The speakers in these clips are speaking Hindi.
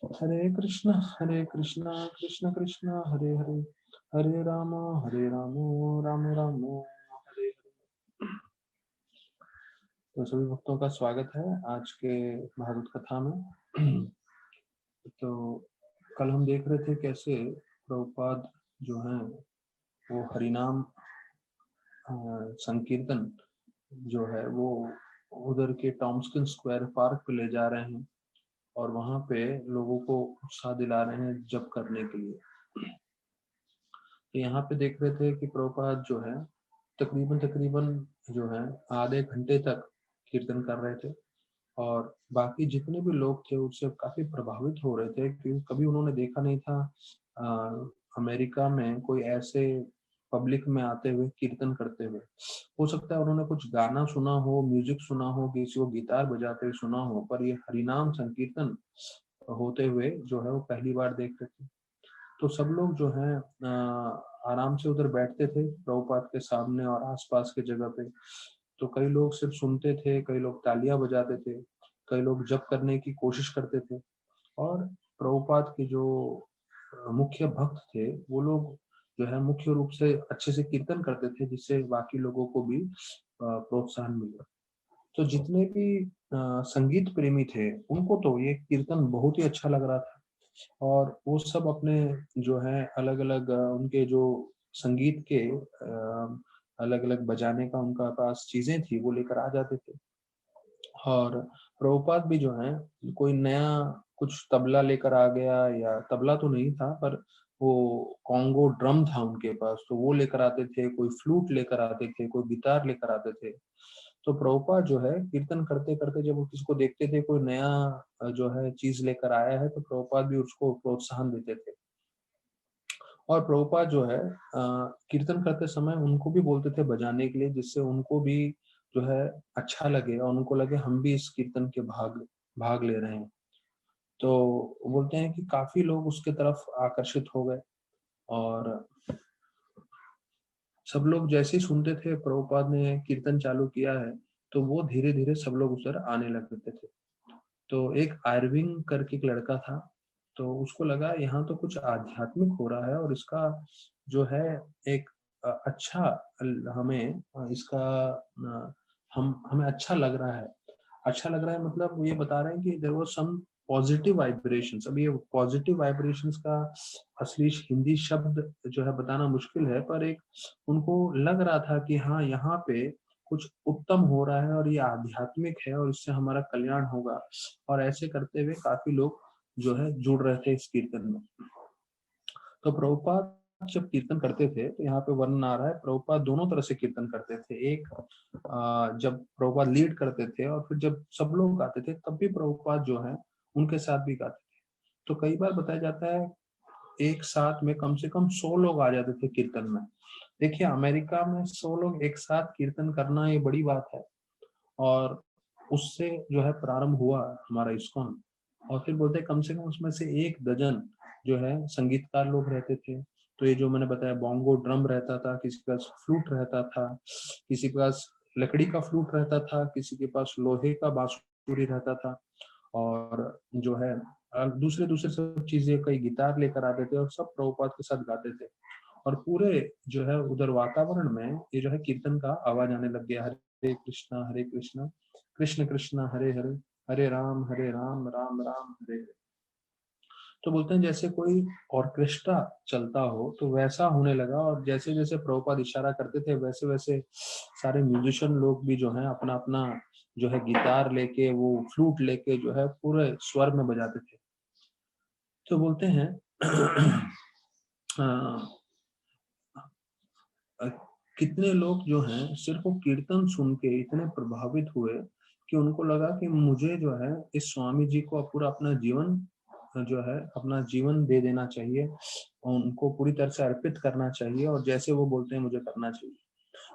हरे कृष्णा कृष्ण कृष्ण हरे हरे, हरे राम राम राम हरे हरे। तो सभी भक्तों का स्वागत है आज के भागवत कथा में। तो कल हम देख रहे थे कैसे प्रभुपाद जो हैं वो हरिनाम संकीर्तन जो है वो उधर के टॉम्स्किन स्क्वायर पार्क पे ले जा रहे हैं और वहां पे लोगों को उत्साह दिला रहे हैं जप करने के लिए। तो यहाँ पे देख रहे थे कि प्रभुपाद जो है तकरीबन जो है आधे घंटे तक कीर्तन कर रहे थे और बाकी जितने भी लोग थे उससे काफी प्रभावित हो रहे थे क्योंकि कभी उन्होंने देखा नहीं था अमेरिका में कोई ऐसे पब्लिक में आते हुए कीर्तन करते हुए। हो सकता है उन्होंने कुछ गाना सुना हो, म्यूजिक सुना हो, किसी को गिटार बजाते हुए सुना हो, पर ये हरिनाम संकीर्तन होते हुए जो है वो पहली बार देख रहे थे। तो सब लोग जो है आराम से उधर बैठते थे प्रभुपाद के सामने और आसपास के जगह पे। तो कई लोग सिर्फ सुनते थे, कई लोग तालियां बजाते थे, कई लोग जप करने की कोशिश करते थे और प्रभुपाद के जो मुख्य भक्त थे वो लोग जो है मुख्य रूप से अच्छे से कीर्तन करते थे जिससे बाकी लोगों को भी प्रोत्साहन मिला। तो जितने भी संगीत प्रेमी थे उनको तो ये कीर्तन बहुत ही अच्छा लग रहा था और वो सब अपने जो है अलग अलग उनके जो संगीत के अलग अलग बजाने का उनका पास चीजें थी वो लेकर आ जाते थे। और प्रभुपाद भी जो है कोई नया कुछ तबला लेकर आ गया, या तबला तो नहीं था पर वो कॉन्गो ड्रम था उनके पास, तो वो लेकर आते थे, कोई फ्लूट लेकर आते थे, कोई गिटार लेकर आते थे। तो प्रभुपाद जो है कीर्तन करते करते जब वो किसी को देखते थे कोई नया जो है चीज लेकर आया है तो प्रभुपाद भी उसको प्रोत्साहन देते थे। और प्रभुपाद जो है कीर्तन करते समय उनको भी बोलते थे बजाने के लिए जिससे उनको भी जो है अच्छा लगे और उनको लगे हम भी इस कीर्तन के भाग भाग ले रहे हैं। तो बोलते हैं कि काफी लोग उसके तरफ आकर्षित हो गए और सब लोग जैसे ही सुनते थे प्रभुपाद ने कीर्तन चालू किया है तो वो धीरे धीरे सब लोग उस पर आने लगते थे। तो एक आयरविंग करके एक लड़का था, तो उसको लगा यहाँ तो कुछ आध्यात्मिक हो रहा है और इसका जो है एक अच्छा हमें इसका हम हमें अच्छा लग रहा है। अच्छा लग रहा है मतलब ये बता रहे हैं कि there was some positive vibrations. अब ये पॉजिटिव वाइब्रेशंस का असली हिंदी शब्द जो है बताना मुश्किल है, पर एक उनको लग रहा था कि हाँ यहाँ पे कुछ उत्तम हो रहा है और ये आध्यात्मिक है और इससे हमारा कल्याण होगा। और ऐसे करते हुए काफी लोग जो है जुड़ रहे थे इस कीर्तन में। तो प्रभुपाद जब कीर्तन करते थे तो यहाँ पे वर्णन आ रहा है प्रभुपाद दोनों तरह से कीर्तन करते थे। एक जब प्रभुपाद लीड करते थे और फिर जब सब लोग गाते थे तब भी प्रभुपाद जो है उनके साथ भी गाते थे। तो कई बार बताया जाता है एक साथ में कम से कम 100 लोग आ जाते थे कीर्तन में। देखिए अमेरिका में 100 लोग एक साथ कीर्तन करना ये बड़ी बात है। और उससे जो है प्रारंभ हुआ हमारा इस्कॉन। और फिर बोलते हैं कम से कम उसमें से 1 दर्जन जो है संगीतकार लोग रहते थे। तो ये जो मैंने बताया बोंगो ड्रम रहता था, किसी के पास फ्लूट रहता था, किसी के पास लकड़ी का फ्लूट रहता था, किसी के पास लोहे का बांसुरी रहता था और जो है दूसरे दूसरे सब चीजें कई गिटार लेकर आते थे और सब प्रभुपाद के साथ गाते थे। और पूरे जो है उधर वातावरण में ये जो है कीर्तन का आवाज आने लग गया, हरे कृष्णा कृष्ण कृष्ण हरे हरे, हरे राम राम राम हरे हरे। तो बोलते हैं जैसे कोई ऑर्केस्ट्रा चलता हो तो वैसा होने लगा और जैसे जैसे प्रभुपाद इशारा करते थे वैसे वैसे सारे म्यूजिशियन लोग भी जो है अपना अपना जो है गिटार लेके वो फ्लूट लेके जो है पूरे स्वर में बजाते थे। तो बोलते हैं अ, कितने लोग जो हैं सिर्फ वो कीर्तन सुन के इतने प्रभावित हुए कि उनको लगा कि मुझे जो है इस स्वामी जी को पूरा अपना जीवन जो है अपना जीवन दे देना चाहिए और उनको पूरी तरह से अर्पित करना चाहिए और जैसे वो बोलते हैं मुझे करना चाहिए।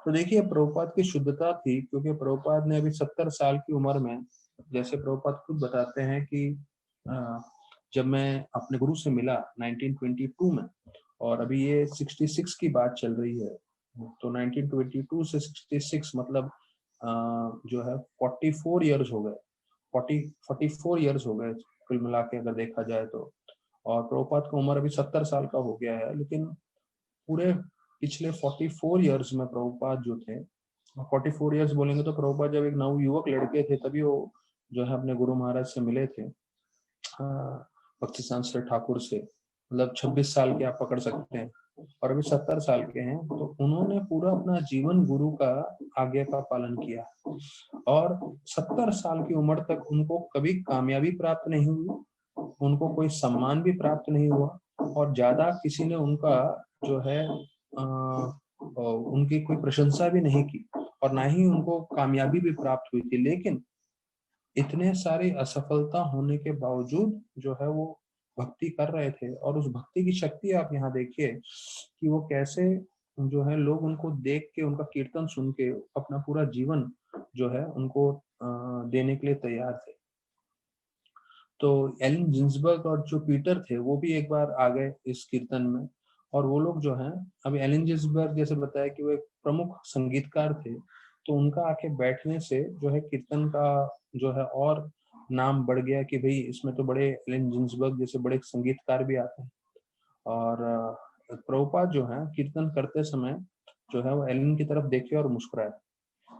तो देखिए प्रभुपाद की शुद्धता थी क्योंकि प्रभुपाद ने अभी 70 साल की उम्र में, जैसे प्रभुपाद खुद बताते हैं कि अ, जब मैं अपने गुरु से मिला 1922 में और अभी ये 66 की बात चल रही है, तो 1922 से 66 मतलब जो है 44 इयर्स हो गए, 44 इयर्स हो गए कुल मिला के अगर देखा जाए तो। और प्रभुपाद का उम्र अभी 70 साल का हो गया है, लेकिन पूरे पिछले 44 इयर्स में प्रभुपाद जो थे, 44 इयर्स बोलेंगे तो प्रभुपाद जब एक नवयुवक लड़के थे तभी वो जो है अपने गुरु महाराज से मिले थे, भक्ति सांस्कृत ठाकुर से, मतलब 26 साल के आप पकड़ सकते हैं, और अभी 70 साल के हैं। तो उन्होंने पूरा अपना जीवन गुरु का आज्ञा का पालन किया, और 70 साल की उम्र तक उनको कभी कामयाबी प्राप्त नहीं हुई, उनको कोई सम्मान भी प्राप्त नहीं हुआ, और ज्यादा किसी ने उनका जो है उनकी कोई प्रशंसा भी नहीं की, और ना ही उनको कामयाबी भी प्राप्त हुई थी। लेकिन इतने सारी असफलता होने के बावजूद जो है वो भक्ति कर रहे थे, और उस भक्ति की शक्ति आप यहाँ देखिए कि वो कैसे जो है लोग उनको देख के, उनका कीर्तन सुन के अपना पूरा जीवन जो है उनको देने के लिए तैयार थे। तो एलन जिन्सबर्ग और जो पीटर थे वो भी एक बार आ गए इस कीर्तन में, और वो लोग जो हैं, अभी एलन जिन्सबर्ग जैसे बताया कि वो एक प्रमुख संगीतकार थे, तो उनका आके बैठने से जो है कीर्तन का जो है और नाम बढ़ गया कि भाई इसमें तो बड़े एलन जिन्सबर्ग जैसे बड़े संगीतकार भी आते हैं। और प्रभुपाद जो है कीर्तन करते समय जो है वो एलन की तरफ देखे और मुस्कुराए।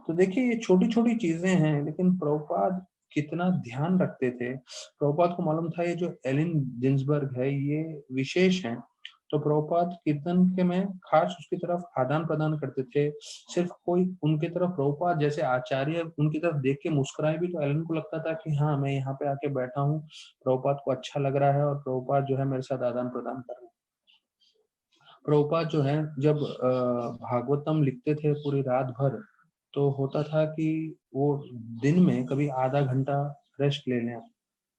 तो देखिए ये छोटी छोटी चीजें हैं, लेकिन प्रभुपाद कितना ध्यान रखते थे। प्रभुपाद को मालूम था ये जो एलन जिन्सबर्ग है ये विशेष है, तो प्रभुपाद कीर्तन के में खास उसकी तरफ आदान प्रदान करते थे। सिर्फ कोई उनके तरफ प्रभुपाद जैसे आचार्य उनकी तरफ देख के मुस्कुराए भी तो एलन को लगता था कि हाँ मैं यहाँ पे आके बैठा हूँ, प्रभुपाद को अच्छा लग रहा है और प्रभुपाद जो है मेरे साथ आदान प्रदान कर रहे हैं। प्रभुपाद जो है जब भागवतम लिखते थे पूरी रात भर, तो होता था कि वो दिन में कभी आधा घंटा रेस्ट ले लें।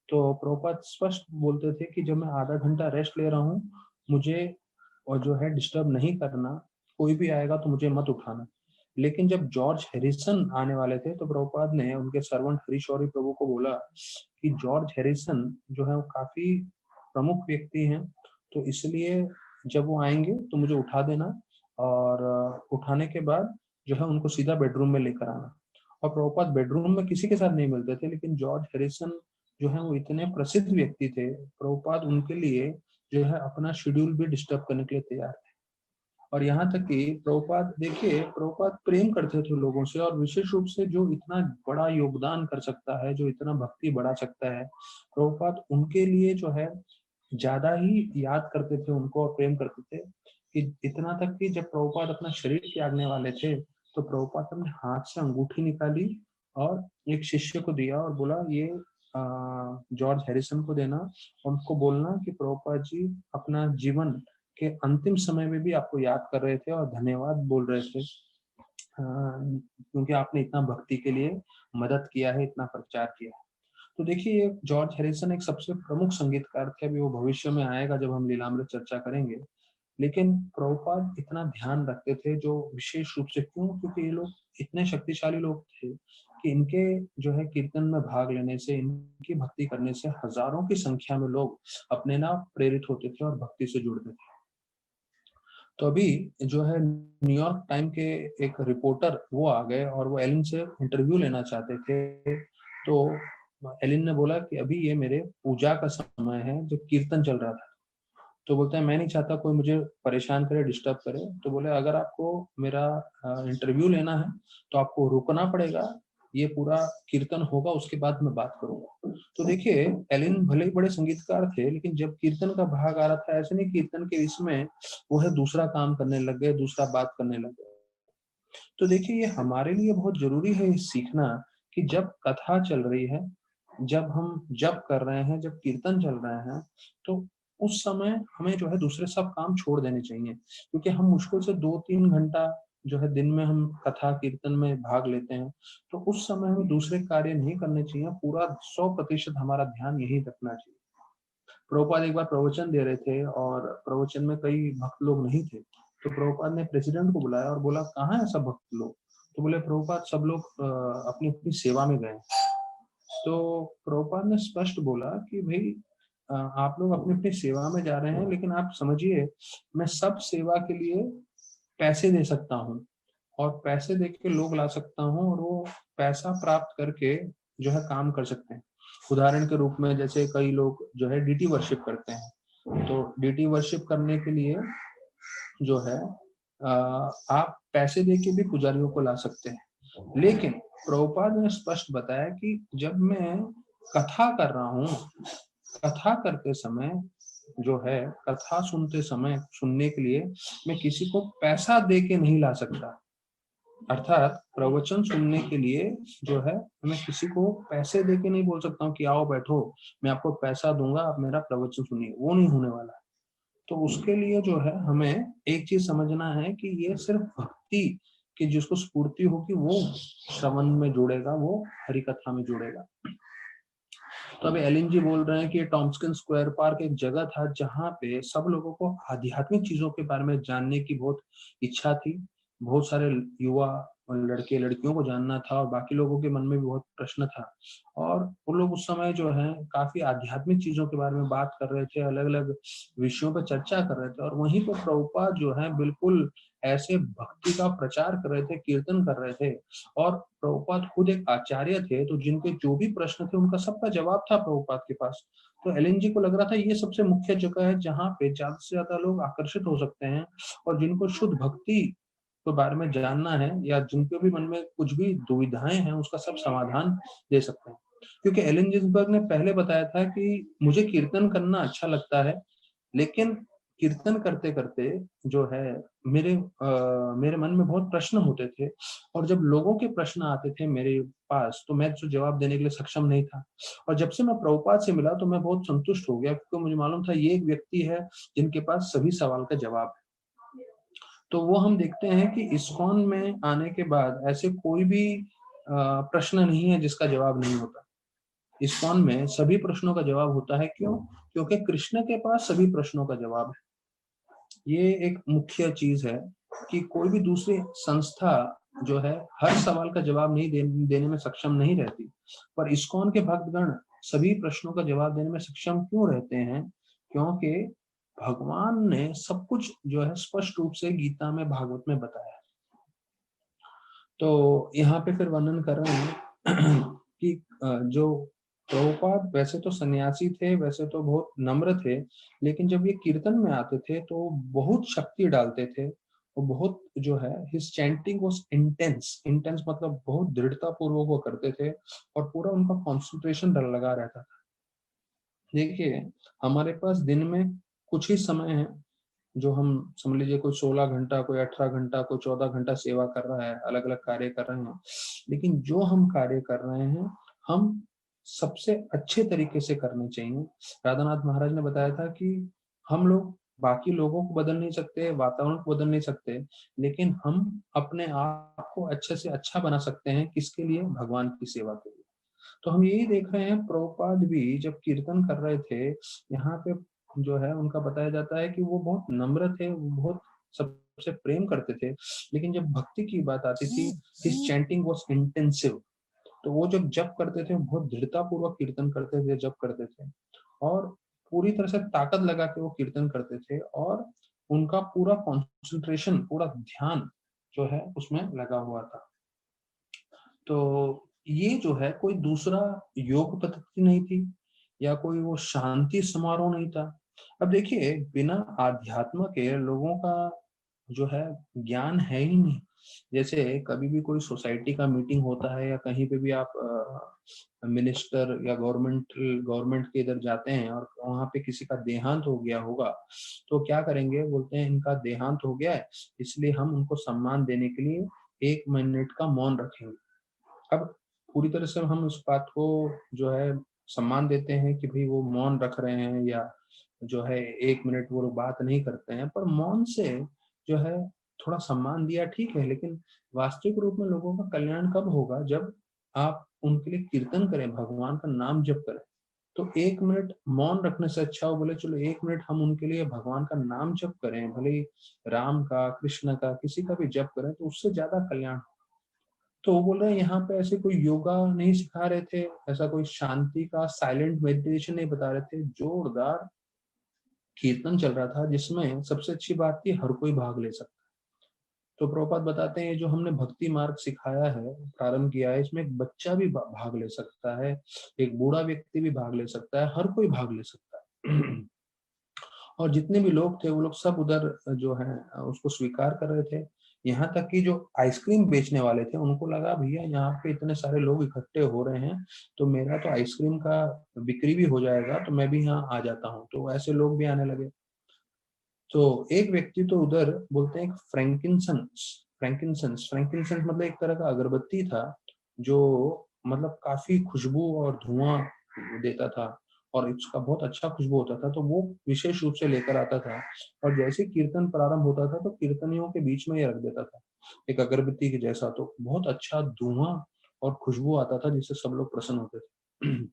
तो प्रभुपाद स्पष्ट बोलते थे कि जब मैं आधा घंटा रेस्ट ले रहा हूँ, मुझे और जो है डिस्टर्ब नहीं करना, कोई भी आएगा तो मुझे मत उठाना। लेकिन जब जॉर्ज हैरिसन आने वाले थे तो प्रभुपाद ने उनके सर्वेंट हरीशौरी प्रभु को बोला कि जॉर्ज हैरिसन जो है वो काफी प्रमुख व्यक्ति हैं, तो इसलिए जब वो आएंगे तो मुझे उठा देना, और उठाने के बाद जो है उनको सीधा बेडरूम में लेकर आना। और प्रभुपाद बेडरूम में किसी के साथ नहीं मिलते थे, लेकिन जॉर्ज हैरिसन जो है वो इतने प्रसिद्ध व्यक्ति थे, प्रभुपाद उनके लिए जो है अपना शेड्यूल भी डिस्टर्ब करने के लिए तैयार थे। और यहाँ तक कि प्रभुपाद देखिए, प्रभुपाद प्रेम करते थे लोगों से, और विशेष रूप से जो इतना बड़ा योगदान कर सकता है, जो इतना भक्ति बढ़ा सकता है, प्रभुपाद उनके लिए जो है ज्यादा ही याद करते थे उनको और प्रेम करते थे। कि इतना तक कि जब प्रभुपाद अपना शरीर त्यागने वाले थे तो प्रभुपाद अपने हाथ से अंगूठी निकाली और एक शिष्य को दिया और बोला ये जॉर्ज हैरिसन को देना, और उनको बोलना कि प्रभुपाद जी अपना जीवन के अंतिम समय में भी आपको याद कर रहे थे और धन्यवाद बोल रहे थे, क्योंकि आपने इतना भक्ति के लिए मदद किया है, इतना प्रचार किया है। तो देखिए जॉर्ज हैरिसन एक सबसे प्रमुख संगीतकार थे, अभी वो भविष्य में आएगा जब हम लीलामृत चर्चा करेंगे। लेकिन प्रभुपाद इतना ध्यान रखते थे, जो विशेष रूप से क्यों, क्योंकि ये लोग इतने शक्तिशाली लोग थे कि इनके जो है कीर्तन में भाग लेने से, इनकी भक्ति करने से हजारों की संख्या में लोग अपने ना प्रेरित होते थे और भक्ति से जुड़ते थे। तो अभी जो है न्यूयॉर्क टाइम के एक रिपोर्टर वो आ गए और वो एलिन से इंटरव्यू लेना चाहते थे। तो एलिन ने बोला कि अभी ये मेरे पूजा का समय है जब कीर्तन चल रहा था। तो बोलता है मैं नहीं चाहता कोई मुझे परेशान करे, डिस्टर्ब करे। तो बोले अगर आपको मेरा इंटरव्यू लेना है तो आपको रुकना पड़ेगा, ये पूरा कीर्तन होगा उसके बाद मैं बात करूंगा। तो देखिए एलिन भले ही बड़े संगीतकार थे, लेकिन जब कीर्तन का भाग आ रहा था, ऐसे नहीं कीर्तन के इसमें वो है दूसरा काम करने लग गए, दूसरा बात करने लग गए। तो देखिए ये हमारे लिए बहुत जरूरी है ये सीखना कि जब कथा चल रही है, जब हम जप कर रहे हैं, जब कीर्तन चल रहे हैं, तो उस समय हमें जो है दूसरे सब काम छोड़ देने चाहिए, क्योंकि हम मुश्किल से 2-3 घंटा जो है दिन में हम कथा कीर्तन में भाग लेते हैं, तो उस समय हमें दूसरे कार्य नहीं करने चाहिए, पूरा 100% हमारा ध्यान यही रखना चाहिए। प्रभुपाद एक बार प्रवचन दे रहे थे और प्रवचन में कई भक्त लोग नहीं थे, तो प्रभुपाद ने प्रेसिडेंट को बुलाया और बोला कहाँ है सब भक्त लोग। तो बोले प्रभुपाद सब लोग अपनी अपनी सेवा में गए। तो प्रभुपाद ने स्पष्ट बोला कि भाई आप लोग अपनी अपनी सेवा में जा रहे हैं, लेकिन आप समझिए मैं सब सेवा के लिए पैसे दे सकता हूँ, और पैसे दे के लोग ला सकता हूँ, और वो पैसा प्राप्त करके जो है काम कर सकते हैं। उदाहरण के रूप में जैसे कई लोग जो है डीटी वर्शिप करते हैं, तो डीटी वर्शिप करने के लिए जो है आप पैसे दे के भी पुजारियों को ला सकते हैं। लेकिन प्रभुपाद ने स्पष्ट बताया कि जब मैं कथा कर रहा हूँ, कथा करते समय जो है, कथा सुनते समय सुनने के लिए मैं किसी को पैसा दे के नहीं ला सकता। अर्थात प्रवचन सुनने के लिए जो है मैं किसी को पैसे दे के नहीं बोल सकता हूँ कि आओ बैठो, मैं आपको पैसा दूंगा, आप मेरा प्रवचन सुनिए, वो नहीं होने वाला। तो उसके लिए जो है हमें एक चीज समझना है कि ये सिर्फ भक्ति की जिसको स्फूर्ति होगी वो श्रवण में जुड़ेगा, वो हरि कथा में जुड़ेगा। तो अभी एलिन जी बोल रहे हैं कि टॉम्स्किन स्क्वायर पार्क एक जगह था जहाँ पे सब लोगों को आध्यात्मिक चीजों के बारे में जानने की बहुत इच्छा थी। बहुत सारे युवा लड़के लड़कियों को जानना था और बाकी लोगों के मन में भी बहुत प्रश्न था, और वो लोग उस समय जो है काफी आध्यात्मिक चीजों के बारे में बात कर रहे थे, अलग अलग विषयों पर चर्चा कर रहे थे। और वहीं पर प्रभुपाद जो है बिल्कुल ऐसे भक्ति का प्रचार कर रहे थे, कीर्तन कर रहे थे। और प्रभुपाद खुद एक आचार्य थे, तो जिनके जो भी प्रश्न थे उनका सबका जवाब था प्रभुपाद के पास। तो एलिन जी को लग रहा था ये सबसे मुख्य जगह है जहाँ पे ज्यादा से ज्यादा लोग आकर्षित हो सकते हैं और जिनको शुद्ध भक्ति के बारे में जानना है या जिनके भी मन में कुछ भी दुविधाएं हैं उसका सब समाधान दे सकते हैं। क्योंकि एलन गिन्सबर्ग ने पहले बताया था कि मुझे कीर्तन करना अच्छा लगता है, लेकिन कीर्तन करते करते जो है मेरे मन में बहुत प्रश्न होते थे, और जब लोगों के प्रश्न आते थे मेरे पास तो मैं जो जवाब देने के लिए सक्षम नहीं था। और जब से मैं प्रभुपाद से मिला तो मैं बहुत संतुष्ट हो गया, क्योंकि मुझे मालूम था ये एक व्यक्ति है जिनके पास सभी सवाल का जवाब है। तो वो हम देखते हैं कि इस्कॉन में आने के बाद ऐसे कोई भी प्रश्न नहीं है जिसका जवाब नहीं होता। इस्कॉन में सभी प्रश्नों का जवाब होता है। क्यों? क्योंकि कृष्ण के पास सभी प्रश्नों का जवाब है। ये एक मुख्य चीज है कि कोई भी दूसरी संस्था जो है हर सवाल का जवाब नहीं देने में सक्षम नहीं रहती, पर इस्कॉन के भक्तगण सभी प्रश्नों का जवाब देने में सक्षम क्यों रहते हैं? क्योंकि भगवान ने सब कुछ जो है स्पष्ट रूप से गीता में, भागवत में बताया। तो यहाँ पे फिर वर्णन कर रहे हैं कि जो प्रभुपाद वैसे तो सन्यासी थे, वैसे तो बहुत नम्र थे, लेकिन जब ये कीर्तन में आते थे तो बहुत शक्ति डालते थे और बहुत जो है his chanting was intense. Intense मतलब बहुत दृढ़ता पूर्वक वो करते थे और पूरा उनका कंसंट्रेशन लगा रहता था। देखिए, हमारे पास दिन में कुछ ही समय है जो हम समझ लीजिए कोई 16 घंटा, कोई 18 घंटा, कोई 14 घंटा सेवा कर रहा है, अलग अलग कार्य कर रहे हैं। लेकिन जो हम कार्य कर रहे हैं हम सबसे अच्छे तरीके से करने चाहिए। राधानाथ महाराज ने बताया था कि हम लोग बाकी लोगों को बदल नहीं सकते, वातावरण को बदल नहीं सकते, लेकिन हम अपने आप को अच्छे से अच्छा बना सकते हैं। किसके लिए? भगवान की सेवा के लिए। तो हम यही देख रहे हैं, प्रभुपाद भी जब कीर्तन कर रहे थे यहाँ पे जो है उनका बताया जाता है कि वो बहुत नम्र थे, वो बहुत सबसे प्रेम करते थे, लेकिन जब भक्ति की बात आती थी हिज चैंटिंग वाज इंटेंसिव। तो वो जब जप करते थे बहुत दृढ़ता पूर्वक कीर्तन करते थे, जप करते थे और पूरी तरह से ताकत लगा के वो कीर्तन करते थे, और उनका पूरा कंसंट्रेशन, पूरा ध्यान जो है उसमें लगा हुआ था। तो ये जो है कोई दूसरा योग पद्धति नहीं थी या कोई वो शांति समारोह नहीं था। अब देखिए, बिना अध्यात्म के लोगों का जो है ज्ञान है ही नहीं। जैसे कभी भी कोई सोसाइटी का मीटिंग होता है या कहीं पे भी आप मिनिस्टर या गवर्नमेंट के इधर जाते हैं और वहां पे किसी का देहांत हो गया होगा, तो क्या करेंगे? बोलते हैं इनका देहांत हो गया है, इसलिए हम उनको सम्मान देने के लिए 1 मिनट का मौन रखेंगे। अब पूरी तरह से हम उस बात को जो है सम्मान देते हैं कि भाई वो मौन रख रहे हैं या जो है 1 मिनट वो लोग बात नहीं करते हैं, पर मौन से जो है थोड़ा सम्मान दिया ठीक है, लेकिन वास्तविक रूप में लोगों का कल्याण कब होगा? जब आप उनके लिए कीर्तन करें, भगवान का नाम जप करें। तो 1 मिनट मौन रखने से अच्छा हो बोले चलो 1 मिनट हम उनके लिए भगवान का नाम जप करें, भले ही राम का, कृष्ण का, किसी का भी जप करें, तो उससे ज्यादा कल्याण। तो वो बोल रहे हैं यहाँ पे ऐसे कोई योगा नहीं सिखा रहे थे, ऐसा कोई शांति का साइलेंट मेडिटेशन नहीं बता रहे थे, जोरदार कीर्तन चल रहा था जिसमें सबसे अच्छी बात थी हर कोई भाग ले सकता। तो प्रभुपाद बताते हैं जो हमने भक्ति मार्ग सिखाया है, प्रारंभ किया है, इसमें एक बच्चा भी भाग ले सकता है, एक बूढ़ा व्यक्ति भी भाग ले सकता है, हर कोई भाग ले सकता है। और जितने भी लोग थे वो लोग सब उधर जो है उसको स्वीकार कर रहे थे। यहाँ तक कि जो आइसक्रीम बेचने वाले थे उनको लगा भैया यहाँ पे इतने सारे लोग इकट्ठे हो रहे हैं, तो मेरा तो आइसक्रीम का बिक्री भी हो जाएगा, तो मैं भी यहाँ आ जाता हूँ। तो ऐसे लोग भी आने लगे। तो एक व्यक्ति तो उधर बोलते हैं फ्रैंकिंसंस, फ्रैंकिंसंस फ्रैंकिंसंस मतलब एक तरह का अगरबत्ती था जो मतलब काफी खुशबू और धुआं देता था और इसका बहुत अच्छा खुशबू होता था, तो वो विशेष रूप से लेकर आता था और जैसे कीर्तन प्रारंभ होता था तो कीर्तनियों के बीच में ये रख देता था एक अगरबत्ती के जैसा, तो बहुत अच्छा धुआं और खुशबू आता था जिससे सब लोग प्रसन्न होते थे।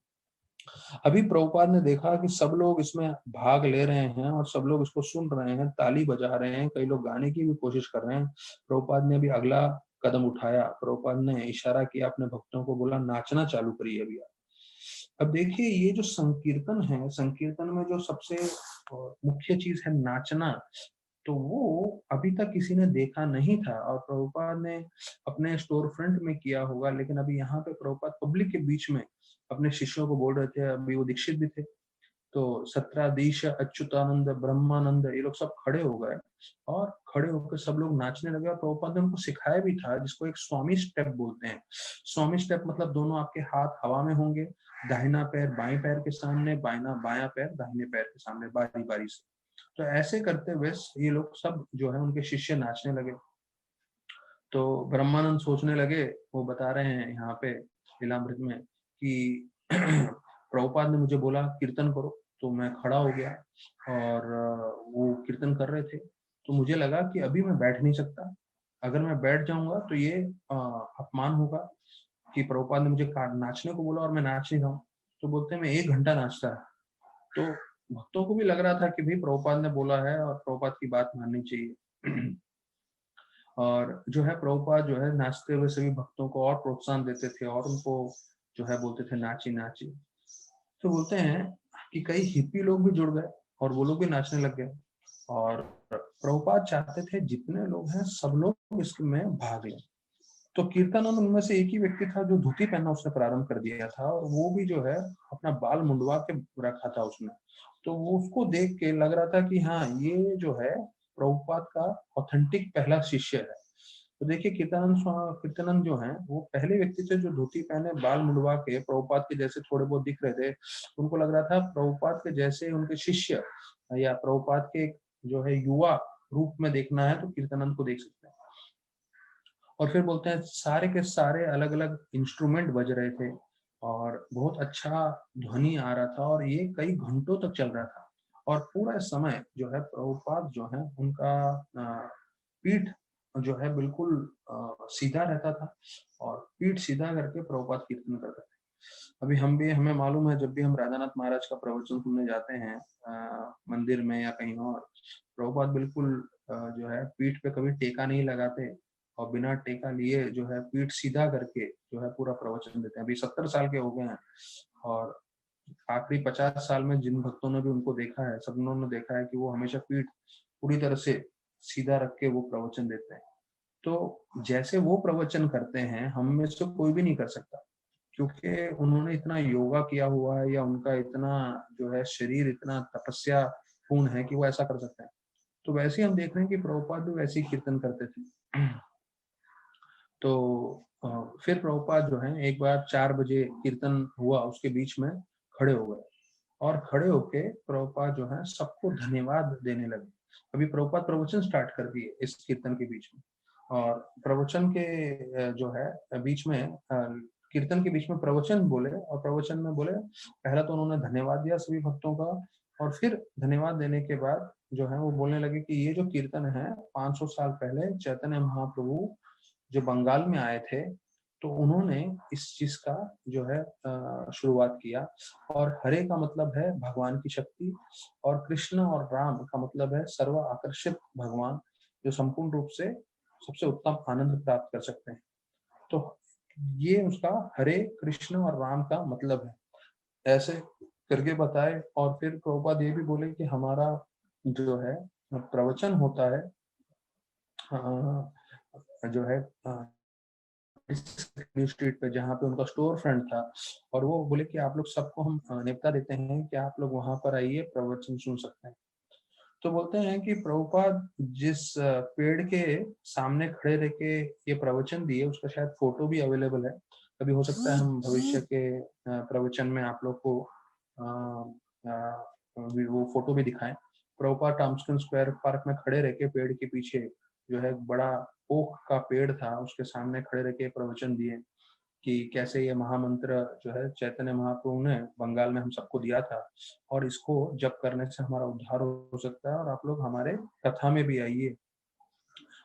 अभी प्रभुपाद ने देखा कि सब लोग इसमें भाग ले रहे हैं और सब लोग इसको सुन रहे हैं, ताली बजा रहे हैं, कई लोग गाने की भी कोशिश कर रहे हैं। प्रभुपाद ने अभी अगला कदम उठाया। प्रभुपाद ने इशारा किया अपने भक्तों को, बोला नाचना चालू करिए अभी आप। अब देखिए ये जो संकीर्तन है, संकीर्तन में जो सबसे मुख्य चीज है नाचना, तो वो अभी तक किसी ने देखा नहीं था और प्रभुपाद ने अपने स्टोर फ्रंट में किया होगा, लेकिन अभी यहाँ पे प्रभुपाद पब्लिक के बीच में अपने शिष्यों को बोल रहे थे। अभी वो दीक्षित भी थे, तो सत्राधीश, अच्युतानंद, ब्रह्मानंद, ये लोग सब खड़े हो गए और खड़े होकर सब लोग नाचने लगे और प्रभुपाद ने उनको सिखाया भी था जिसको एक स्वामी स्टेप बोलते हैं। स्वामी स्टेप मतलब दोनों आपके हाथ हवा में होंगे, दाहिना पैर बाएं पैर के सामने, बायां पैर दाहिने पैर के सामने, बारी बारी से। तो ऐसे करते हुए ये लोग सब जो है उनके शिष्य नाचने लगे। तो ब्रह्मानंद सोचने लगे, वो बता रहे हैं यहाँ पे लीलामृत में कि प्रभुपाद ने मुझे बोला कीर्तन करो, तो मैं खड़ा हो गया और वो कीर्तन कर रहे थे। तो मुझे लगा कि अभी मैं बैठ नहीं सकता, अगर मैं बैठ जाऊंगा तो ये अपमान होगा कि प्रभुपाद ने मुझे नाचने को बोला और मैं नाच नहीं रहा हूँ। तो बोलते हैं मैं 1 घंटा नाचता है। तो भक्तों को भी लग रहा था कि भाई प्रभुपाद ने बोला है और प्रभुपाद की बात माननी चाहिए। और जो है प्रभुपाद जो है नाचते हुए सभी भक्तों को और प्रोत्साहन देते थे और उनको जो है बोलते थे नाची नाची। तो बोलते हैं कि कई हिप्पी लोग भी जुड़ गए और वो लोग भी नाचने लग गए और प्रभुपाद चाहते थे जितने लोग हैं सब लोग इसमें भाग लें। तो कीर्तनानंद उनमें से एक ही व्यक्ति था जो धोती पहनना उसने प्रारंभ कर दिया था और वो भी जो है अपना बाल मुंडवा के रखा था उसने। तो वो उसको देख के लग रहा था कि हाँ ये जो है प्रभुपाद का ऑथेंटिक पहला शिष्य है। तो देखिए कीर्तनानंद जो है वो पहले व्यक्ति थे जो धोती पहने बाल मुंडवा के प्रभुपाद के जैसे थोड़े बहुत दिख रहे थे। उनको लग रहा था प्रभुपाद के जैसे उनके शिष्य या प्रभुपाद के जो है युवा रूप में देखना है तो कीर्तनानंद को देख सकते हैं। और फिर बोलते हैं सारे के सारे अलग अलग इंस्ट्रूमेंट बज रहे थे और बहुत अच्छा ध्वनि आ रहा था और ये कई घंटों तक चल रहा था। और पूरा समय जो है प्रभुपाद जो है उनका पीठ जो है बिल्कुल सीधा रहता था और पीठ सीधा करके प्रभुपाद कीर्तन करते थे। अभी हमें मालूम है जब भी हम राधानाथ महाराज का प्रवचन सुनने जाते हैं मंदिर में या कहीं और, प्रभुपाद बिल्कुल जो है पीठ पे कभी टेका नहीं लगाते और बिना टेका लिए जो है पीठ सीधा करके जो है पूरा प्रवचन देते हैं। अभी 70 साल के हो गए हैं और आखिरी 50 साल में जिन भक्तों ने भी उनको देखा है सब उन्होंने देखा है कि वो हमेशा पीठ पूरी तरह से सीधा रख के वो प्रवचन देते हैं। तो जैसे वो प्रवचन करते हैं हम में से कोई भी नहीं कर सकता, क्योंकि उन्होंने इतना योगा किया हुआ है या उनका इतना जो है शरीर इतना तपस्या पूर्ण है कि वो ऐसा कर सकते हैं। तो वैसे ही हम देख रहे हैं कि प्रभुपाद भी वैसे ही कीर्तन करते थे। तो फिर प्रभुपाद जो है एक बार 4 बजे कीर्तन हुआ उसके बीच में खड़े हो गए और खड़े होके प्रभुपाद जो है सबको धन्यवाद देने लगे। अभी प्रभुपाद प्रवचन स्टार्ट कर दिए इस कीर्तन के बीच में और प्रवचन के जो है बीच में कीर्तन के बीच में प्रवचन बोले और प्रवचन में बोले पहला तो उन्होंने धन्यवाद दिया सभी भक्तों का और फिर धन्यवाद देने के बाद जो है वो बोलने लगे कि ये जो कीर्तन है 500 साल पहले चैतन्य महाप्रभु जो बंगाल में आए थे तो उन्होंने इस चीज का जो है शुरुआत किया। और हरे का मतलब है भगवान की शक्ति और कृष्ण और राम का मतलब है सर्व आकर्षित भगवान जो संपूर्ण रूप से सबसे उत्तम आनंद प्राप्त कर सकते हैं। तो ये उसका हरे कृष्ण और राम का मतलब है, ऐसे करके बताए। और फिर प्रभुपाद ये भी बोले कि हमारा जो है प्रवचन होता है जो है स्ट्रीट पे जहाँ पे उनका स्टोर फ्रंट था, और वो बोले कि आप लोग सबको हम न्योता देते हैं कि आप लोग वहां पर आइए, प्रवचन सुन सकते हैं। तो बोलते हैं कि प्रभुपाद जिस पेड़ के सामने खड़े रह के ये प्रवचन दिए, उसका शायद फोटो भी अवेलेबल है। कभी हो सकता है हम भविष्य के प्रवचन में आप लोग को वो फोटो भी दिखाएं। प्रभुपाद टॉम्सन स्क्वायर पार्क में खड़े रह के पेड़ के पीछे जो है एक बड़ा ओक का पेड़ था, उसके सामने खड़े रह के प्रवचन दिए कि कैसे ये महामंत्र जो है चैतन्य महाप्रभु ने बंगाल में हम सबको दिया था, और इसको जप करने से हमारा उद्धार हो सकता है, और आप लोग हमारे कथा में भी आइए।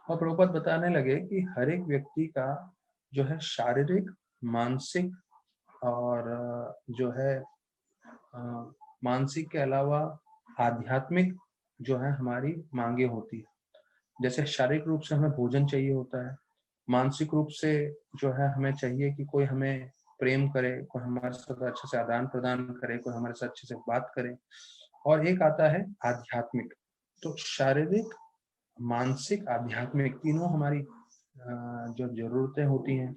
और प्रभुपाद बताने लगे कि हर एक व्यक्ति का जो है शारीरिक, मानसिक और जो है मानसिक के अलावा आध्यात्मिक जो है हमारी मांगे होती है। जैसे शारीरिक रूप से हमें भोजन चाहिए होता है, मानसिक रूप से जो है हमें चाहिए कि कोई हमें प्रेम करे, कोई हमारे साथ अच्छे से आदान प्रदान करे, कोई हमारे साथ अच्छे से बात करे, और एक आता है आध्यात्मिक। तो शारीरिक, मानसिक, आध्यात्मिक तीनों हमारी जो जरूरतें होती हैं।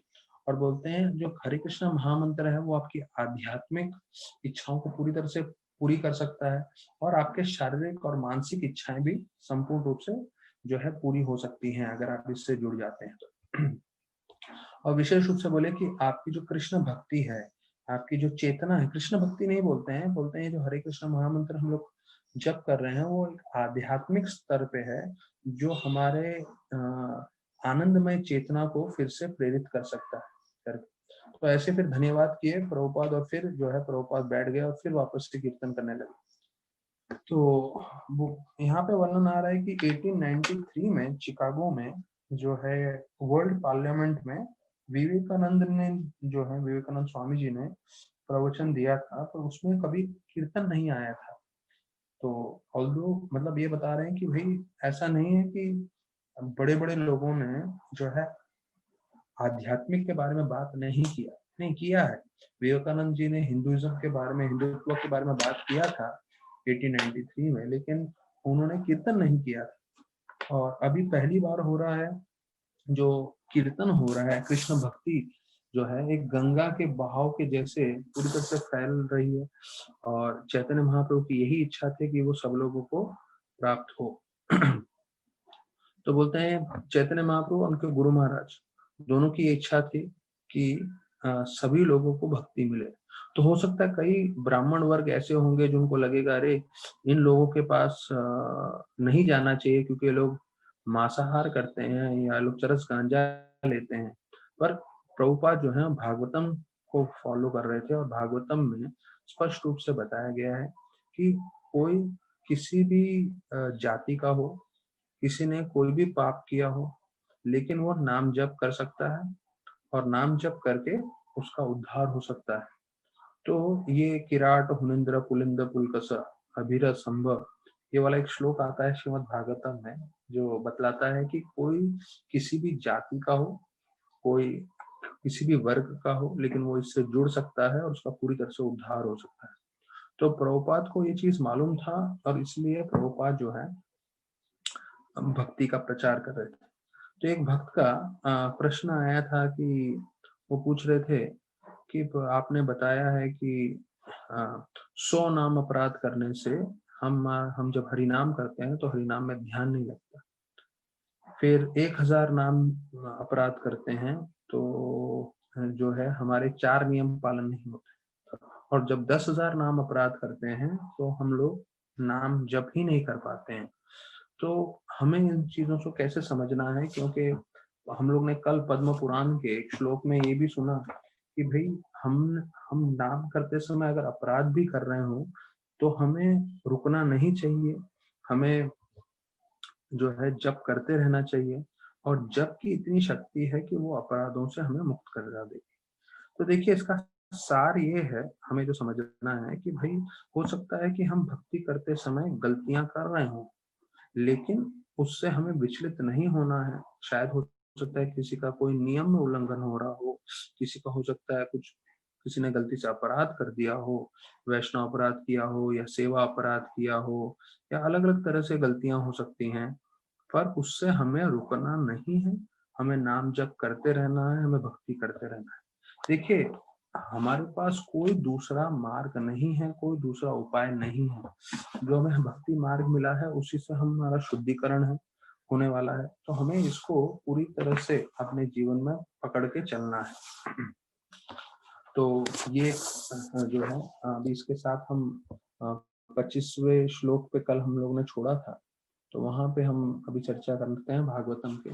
और बोलते हैं जो हरे कृष्ण महामंत्र है वो आपकी आध्यात्मिक इच्छाओं को पूरी तरह से पूरी कर सकता है, और आपके शारीरिक और मानसिक इच्छाएं भी संपूर्ण रूप से जो है पूरी हो सकती हैं अगर आप इससे जुड़ जाते हैं तो। और विशेष रूप से बोले कि आपकी जो कृष्ण भक्ति है, आपकी जो चेतना है, कृष्ण भक्ति नहीं बोलते हैं, बोलते हैं जो हरे कृष्ण महामंत्र हम लोग जप कर रहे हैं वो एक आध्यात्मिक स्तर पे है, जो हमारे आनंदमय चेतना को फिर से प्रेरित कर सकता है। तो ऐसे फिर धन्यवाद किए प्रभुपाद, और फिर जो है प्रभुपाद बैठ गए और फिर वापस से कीर्तन करने लगे। तो वो यहाँ पे वर्णन आ रहा है कि 1893 में चिकागो में जो है वर्ल्ड पार्लियामेंट में विवेकानंद ने जो है विवेकानंद स्वामी जी ने प्रवचन दिया था, तो उसमें कभी कीर्तन नहीं आया था। तो ऑल्दो मतलब ये बता रहे हैं कि भाई ऐसा नहीं है कि बड़े बड़े लोगों ने जो है आध्यात्मिक के बारे में बात नहीं किया, नहीं किया है। विवेकानंद जी ने हिंदुइज्म के बारे में, हिंदुत्व के बारे में बात किया था 1893 में, लेकिन उन्होंने कीर्तन नहीं किया था। और अभी पहली बार हो रहा है जो कीर्तन हो रहा है, कृष्ण भक्ति जो है एक गंगा के बहाव के जैसे पूरी तरह से फैल रही है, और चैतन्य महाप्रभु की यही इच्छा थी कि वो सब लोगों को प्राप्त हो। तो बोलते हैं चैतन्य महाप्रभु और उनके गुरु महाराज दोनों की इच्छा थी कि सभी लोगों को भक्ति मिले। तो हो सकता है कई ब्राह्मण वर्ग ऐसे होंगे जिनको लगेगा अरे इन लोगों के पास नहीं जाना चाहिए क्योंकि ये लोग मांसाहार करते हैं या लोग चरस गांजा लेते हैं। पर प्रभुपाद जो है भागवतम को फॉलो कर रहे थे, और भागवतम में स्पष्ट रूप से बताया गया है कि कोई किसी भी जाति का हो, किसी ने कोई भी पाप किया हो, लेकिन वो नाम जप कर सकता है, और नाम जप करके उसका उद्धार हो सकता है। तो ये किराट हुनिंद्र पुलिंद पुलकस अभिरत संभव, ये वाला एक श्लोक आता है श्रीमद् भागवतम में, जो बतलाता है कि कोई किसी भी जाति का हो, कोई किसी भी वर्ग का हो, लेकिन वो इससे जुड़ सकता है और उसका पूरी तरह से उद्धार हो सकता है। तो प्रभुपाद को ये चीज मालूम था, और इसलिए प्रभुपाद जो है भक्ति का प्रचार कर रहे थे। तो एक भक्त का प्रश्न आया था कि वो पूछ रहे थे कि आपने बताया है कि 100 नाम अपराध करने से हम जब हरि नाम करते हैं तो हरि नाम में ध्यान नहीं लगता, फिर 1000 नाम अपराध करते हैं तो जो है हमारे 4 नियम पालन नहीं होते, और जब 10,000 नाम अपराध करते हैं तो हम लोग नाम जप ही नहीं कर पाते हैं। तो हमें इन चीजों को कैसे समझना है, क्योंकि हम लोग ने कल पद्म पुराण के एक श्लोक में ये भी सुना कि भाई हम हम नाम करते समय अगर अपराध भी कर रहे हो तो हमें रुकना नहीं चाहिए, हमें जो है जप करते रहना चाहिए, और जप की इतनी शक्ति है कि वो अपराधों से हमें मुक्त कर देगी। तो देखिए इसका सार ये है, हमें जो समझना है कि भाई हो सकता है कि हम भक्ति करते समय गलतियां कर रहे हो, लेकिन उससे हमें विचलित नहीं होना है। शायद हो सकता है किसी का कोई नियम में उल्लंघन हो रहा हो, किसी का हो सकता है कुछ किसी ने गलती से अपराध कर दिया हो, वैष्णव अपराध किया हो या सेवा अपराध किया हो, या अलग अलग तरह से गलतियां हो सकती हैं, पर उससे हमें रुकना नहीं है, हमें नाम जप करते रहना है, हमें भक्ति करते रहना है। देखिए, हमारे पास कोई दूसरा मार्ग नहीं है, कोई दूसरा उपाय नहीं है। जो हमें भक्ति मार्ग मिला है उसी से हमारा शुद्धिकरण है होने वाला है, तो हमें इसको पूरी तरह से अपने जीवन में पकड़ के चलना है। तो ये जो है अभी इसके साथ हम 25वें श्लोक पे कल हम लोगों ने छोड़ा था, तो वहां पे हम अभी चर्चा करते हैं भागवतम के।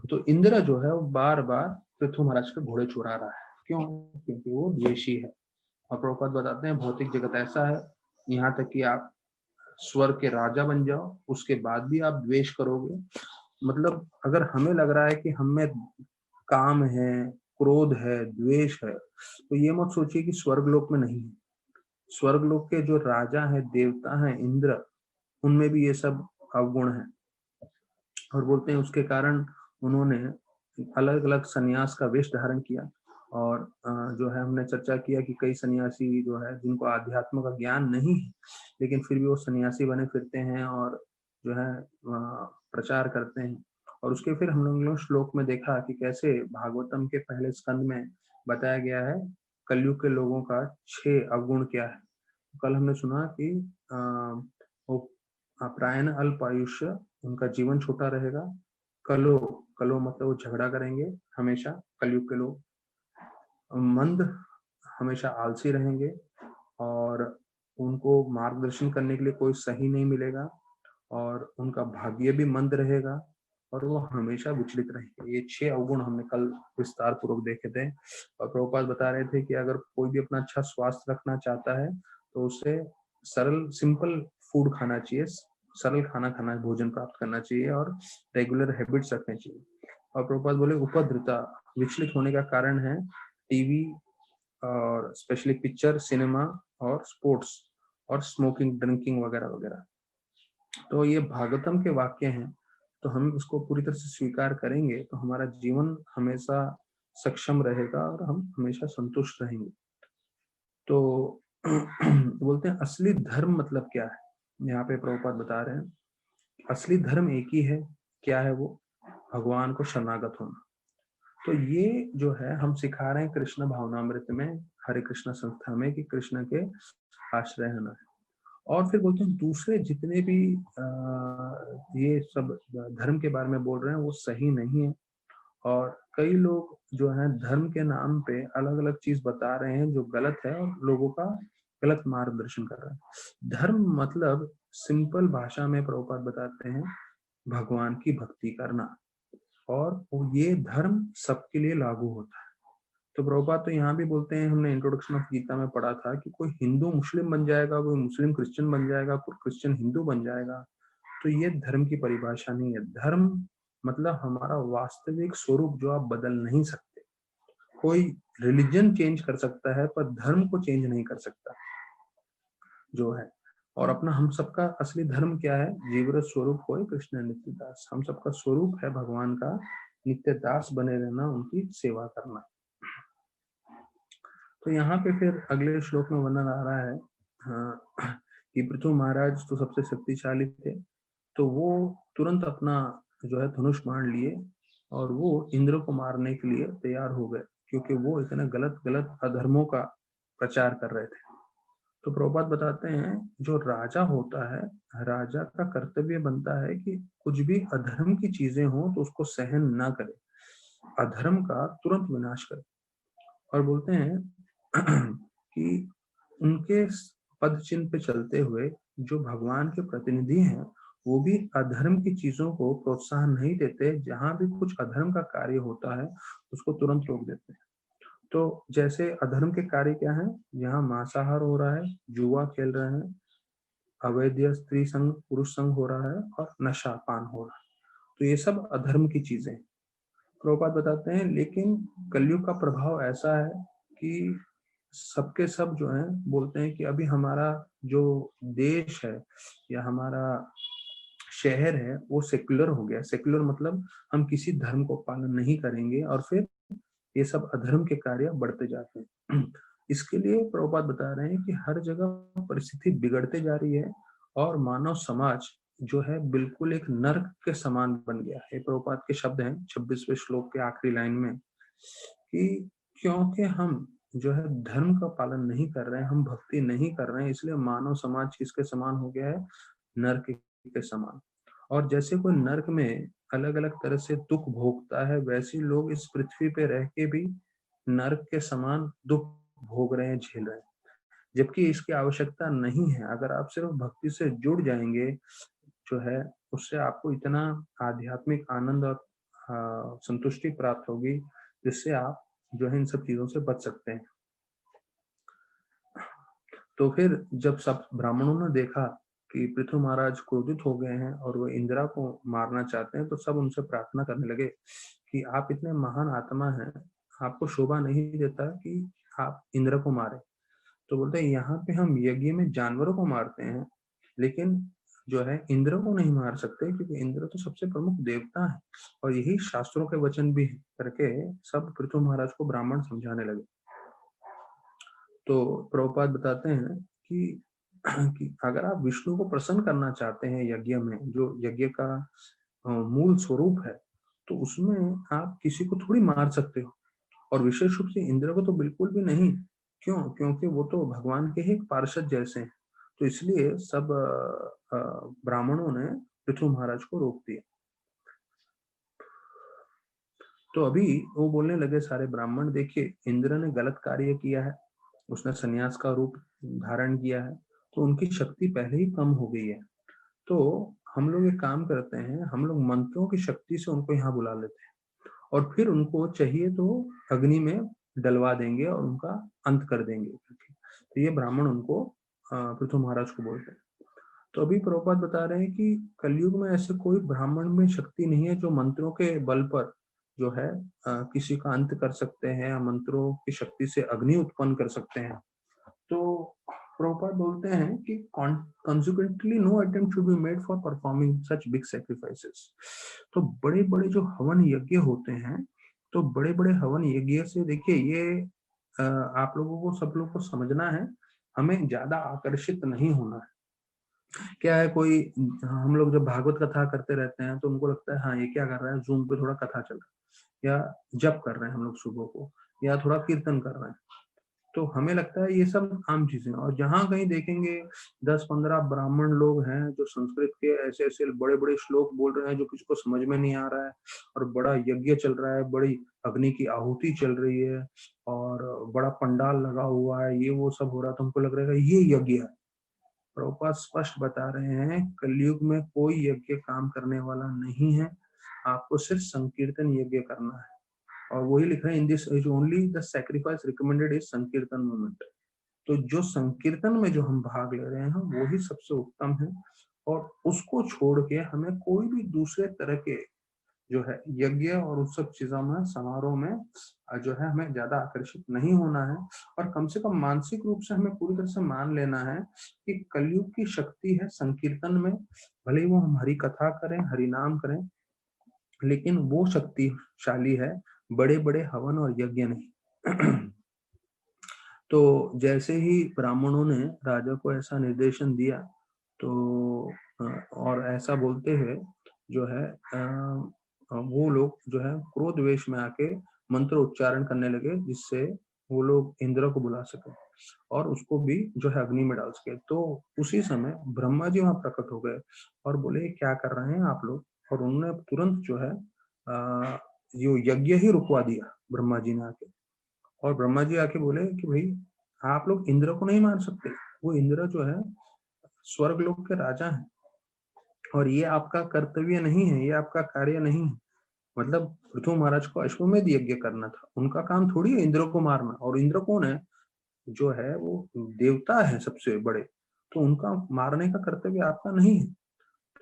तो इंद्र जो है वो बार बार पृथु महाराज के घोड़े चुरा रहा है। क्यों? क्योंकि वो द्वेषी है। और प्रभुपाद बताते हैं भौतिक जगत ऐसा है, यहाँ तक कि आप स्वर्ग के राजा बन जाओ, उसके बाद भी आप द्वेष करोगे। मतलब अगर हमें लग रहा है कि हमें काम है, क्रोध है, द्वेष है, तो ये मत सोचिए कि स्वर्ग लोक में नहीं है। स्वर्ग लोक के जो राजा हैं, देवता हैं, इंद्र, उनमें भी ये सब अवगुण है। और बोलते हैं उसके कारण उन्होंने अलग अलग सन्यास का वेश धारण किया। और जो है हमने चर्चा किया कि कई सन्यासी जो है जिनको आध्यात्म का ज्ञान नहीं है, लेकिन फिर भी वो सन्यासी बने फिरते हैं और जो है प्रचार करते हैं। और उसके फिर हम लोग श्लोक में देखा कि कैसे भागवतम के पहले स्कंद में बताया गया है कलयुग के लोगों का 6 अवगुण क्या है। कल हमने सुना कि वो प्रायण अल्प आयुष्य, उनका जीवन छोटा रहेगा। कलो, कलो मतलब वो झगड़ा करेंगे हमेशा, कलयुग के लोग। मंद, हमेशा आलसी रहेंगे और उनको मार्गदर्शन करने के लिए कोई सही नहीं मिलेगा। और उनका भाग्य भी मंद रहेगा और वो हमेशा विचलित रहेंगे। ये 6 अवगुण हमने कल विस्तार पूर्वक देखे थे। और प्रभुपाद बता रहे थे कि अगर कोई भी अपना अच्छा स्वास्थ्य रखना चाहता है तो उसे सरल सिंपल फूड खाना चाहिए, सरल खाना खाना, भोजन प्राप्त करना चाहिए और रेगुलर हैबिट्स रखने चाहिए। और प्रभुपाद बोले उपद्रता, विचलित होने का कारण है टीवी और स्पेशली पिक्चर, सिनेमा और स्पोर्ट्स और स्मोकिंग, ड्रिंकिंग वगैरह वगैरह। तो ये भागवतम के वाक्य हैं, तो हम इसको पूरी तरह से स्वीकार करेंगे तो हमारा जीवन हमेशा सक्षम रहेगा और हम हमेशा संतुष्ट रहेंगे। तो बोलते हैं असली धर्म मतलब क्या है, यहाँ पे प्रभुपाद बता रहे हैं असली धर्म एक ही है। क्या है वो? भगवान को शरणागत होना। तो ये जो है हम सिखा रहे हैं कृष्ण भावनामृत में, हरे कृष्ण संस्था में, कि कृष्ण के आश्रय होना है। और फिर बोलते हैं दूसरे जितने भी ये सब धर्म के बारे में बोल रहे हैं वो सही नहीं है। और कई लोग जो है धर्म के नाम पे अलग अलग चीज बता रहे हैं जो गलत है और लोगों का गलत मार्गदर्शन कर रहे हैं। धर्म मतलब सिंपल भाषा में प्रभुपाद बताते हैं भगवान की भक्ति करना। और ये धर्म सबके लिए लागू होता है। तो प्रभुपाद तो यहाँ भी बोलते हैं, हमने इंट्रोडक्शन ऑफ गीता में पढ़ा था कि कोई हिंदू मुस्लिम बन जाएगा, कोई मुस्लिम क्रिश्चियन बन जाएगा, कोई क्रिश्चियन हिंदू बन जाएगा, तो ये धर्म की परिभाषा नहीं है। धर्म मतलब हमारा वास्तविक स्वरूप जो आप बदल नहीं सकते। कोई रिलीजन चेंज कर सकता है पर धर्म को चेंज नहीं कर सकता जो है। और अपना हम सबका असली धर्म क्या है? जीवरस स्वरूप होए कृष्ण नित्य दास। हम सबका स्वरूप है भगवान का नित्य दास बने रहना, उनकी सेवा करना। तो यहाँ पे फिर अगले श्लोक में वर्णन आ रहा है कि पृथु महाराज तो सबसे शक्तिशाली थे, तो वो तुरंत अपना जो है धनुष बाण लिए और वो इंद्र को मारने के लिए तैयार हो गए, क्योंकि वो इतने गलत गलत अधर्मों का प्रचार कर रहे थे। तो प्रभुपाद बताते हैं जो राजा होता है, राजा का कर्तव्य बनता है कि कुछ भी अधर्म की चीजें हो तो उसको सहन ना करे, अधर्म का तुरंत विनाश करे। और बोलते हैं कि उनके पद चिन्ह पे चलते हुए जो भगवान के प्रतिनिधि हैं वो भी अधर्म की चीजों को प्रोत्साहन नहीं देते। जहां भी कुछ अधर्म का कार्य होता है उसको तुरंत रोक देते हैं। तो जैसे अधर्म के कार्य क्या है? यहाँ मांसाहार हो रहा है, जुआ खेल रहे हैं, अवैध स्त्री संग पुरुष संग हो रहा है और नशा पान हो रहा है, तो ये सब अधर्म की चीजें। प्रभुपाद बताते हैं लेकिन कलयुग का प्रभाव ऐसा है कि सबके सब जो है बोलते हैं कि अभी हमारा जो देश है या हमारा शहर है वो सेक्युलर हो गया। सेक्युलर मतलब हम किसी धर्म को पालन नहीं करेंगे और फिर ये सब अधर्म के कार्य बढ़ते जाते हैं। इसके लिए प्रभुपाद बता रहे हैं कि हर जगह परिस्थिति बिगड़ते जा रही है और मानव समाज जो है बिल्कुल एक नर्क के समान बन गया है। प्रभुपाद के शब्द हैं 26वें श्लोक के आखिरी लाइन में कि क्योंकि हम जो है धर्म का पालन नहीं कर रहे हैं, हम भक्ति नहीं कर रहे हैं, इसलिए मानव समाज किसके समान हो गया है? नर्क के समान। और जैसे कोई नर्क में अलग अलग तरह से दुख भोगता है, वैसे ही लोग इस पृथ्वी पे रह के भी नर्क के समान दुख भोग रहे हैं, झेल रहे हैं, जबकि इसकी आवश्यकता नहीं है। अगर आप सिर्फ भक्ति से जुड़ जाएंगे जो है, उससे आपको इतना आध्यात्मिक आनंद और संतुष्टि प्राप्त होगी, जिससे आप जो है इन सब चीजों से बच सकते हैं। तो फिर जब सब ब्राह्मणों ने देखा कि पृथु महाराज क्रोधित हो गए हैं और वो इंदिरा को मारना चाहते हैं, तो सब उनसे प्रार्थना करने लगे कि आप इतने महान आत्मा हैं, आपको शोभा नहीं देता कि आप इंद्र को मारे। तो बोलते हैं यहाँ पे हम यज्ञ में जानवरों को मारते हैं, लेकिन जो है इंद्र को नहीं मार सकते, क्योंकि इंद्र तो सबसे प्रमुख देवता है और यही शास्त्रों के वचन भी करके सब पृथु महाराज को ब्राह्मण समझाने लगे। तो प्रभुपाद बताते हैं कि अगर आप विष्णु को प्रसन्न करना चाहते हैं यज्ञ में, जो यज्ञ का मूल स्वरूप है, तो उसमें आप किसी को थोड़ी मार सकते हो, और विशेष रूप से इंद्र को तो बिल्कुल भी नहीं। क्यों? क्योंकि वो तो भगवान के ही एक पार्षद जैसे हैं। तो इसलिए सब ब्राह्मणों ने पृथु महाराज को रोक दिया। तो अभी वो बोलने लगे सारे ब्राह्मण, देखिए इंद्र ने गलत कार्य किया है, उसने सन्यास का रूप धारण किया है, तो उनकी शक्ति पहले ही कम हो गई है। तो हम लोग एक काम करते हैं, हम लोग मंत्रों की शक्ति से उनको यहाँ बुला लेते हैं और फिर उनको चाहिए तो अग्नि में डलवा देंगे और उनका अंत कर देंगे। तो ये ब्राह्मण उनको पृथु महाराज को बोलते हैं। तो अभी प्रभुपाद बता रहे हैं कि कलयुग में ऐसे कोई ब्राह्मण में शक्ति नहीं है जो मंत्रों के बल पर जो है किसी का अंत कर सकते हैं या मंत्रों की शक्ति से अग्नि उत्पन्न कर सकते हैं। तो प्रभुपाद बोलते हैं कि consequently no attempt should be made for performing such big sacrifices। तो बड़े बड़े जो हवन यज्ञ होते हैं, तो बड़े बड़े हवन यज्ञ से देखिए ये आप लोगों को, सब लोग को समझना है, हमें ज्यादा आकर्षित नहीं होना है। क्या है, कोई हम लोग जब भागवत कथा करते रहते हैं तो उनको लगता है हाँ ये क्या कर रहा है, जूम पे थोड़ा कथा चल रहा है, या जप कर रहे हैं हम लोग सुबह को, या थोड़ा कीर्तन कर रहे हैं, तो हमें लगता है ये सब आम चीजें। और जहां कहीं देखेंगे 10-15 ब्राह्मण लोग हैं जो संस्कृत के ऐसे ऐसे बड़े बड़े श्लोक बोल रहे हैं जो किसी को समझ में नहीं आ रहा है, और बड़ा यज्ञ चल रहा है, बड़ी अग्नि की आहुति चल रही है, और बड़ा पंडाल लगा हुआ है, ये वो सब हो रहा है, तो हमको लग रहा है ये यज्ञ है। प्रभुपाद स्पष्ट बता रहे हैं कलयुग में कोई यज्ञ काम करने वाला नहीं है, आपको सिर्फ संकीर्तन यज्ञ करना है। और वही लिख रहे हैं, in this age only the sacrifice recommended is sankirtan movement. तो जो संकीर्तन में जो हम भाग ले रहे हैं वही सबसे उत्तम है, और उसको छोड़ के हमें कोई भी दूसरे तरह के जो है यज्ञ और उस सब चीजों में, समारोह में जो है हमें ज्यादा आकर्षित नहीं होना है। और कम से कम मानसिक रूप से हमें पूरी तरह से मान लेना है कि कलयुग की शक्ति है संकीर्तन में, भले ही वो हम हरि कथा करें, हरि नाम करें, लेकिन वो शक्तिशाली है, बड़े बड़े हवन और यज्ञ नहीं। तो जैसे ही ब्राह्मणों ने राजा को ऐसा निर्देशन दिया, तो और ऐसा बोलते हुए जो है वो लोग जो है क्रोध वेश में आके मंत्र उच्चारण करने लगे, जिससे वो लोग इंद्र को बुला सके और उसको भी जो है अग्नि में डाल सके। तो उसी समय ब्रह्मा जी वहां प्रकट हो गए और बोले क्या कर रहे हैं आप लोग, और उन्होंने तुरंत जो है यो यज्ञ ही रुकवा दिया ब्रह्मा जी ने आके। और ब्रह्मा जी आके बोले कि भाई आप लोग इंद्र को नहीं मार सकते, वो इंद्र जो है स्वर्ग लोक के राजा हैं, और ये आपका कर्तव्य नहीं है, ये आपका कार्य नहीं है। मतलब पृथु महाराज को अश्वमेध यज्ञ करना था, उनका काम थोड़ी है इंद्र को मारना। और इंद्र कौन है? जो है वो देवता है सबसे बड़े, तो उनका मारने का कर्तव्य आपका नहीं है।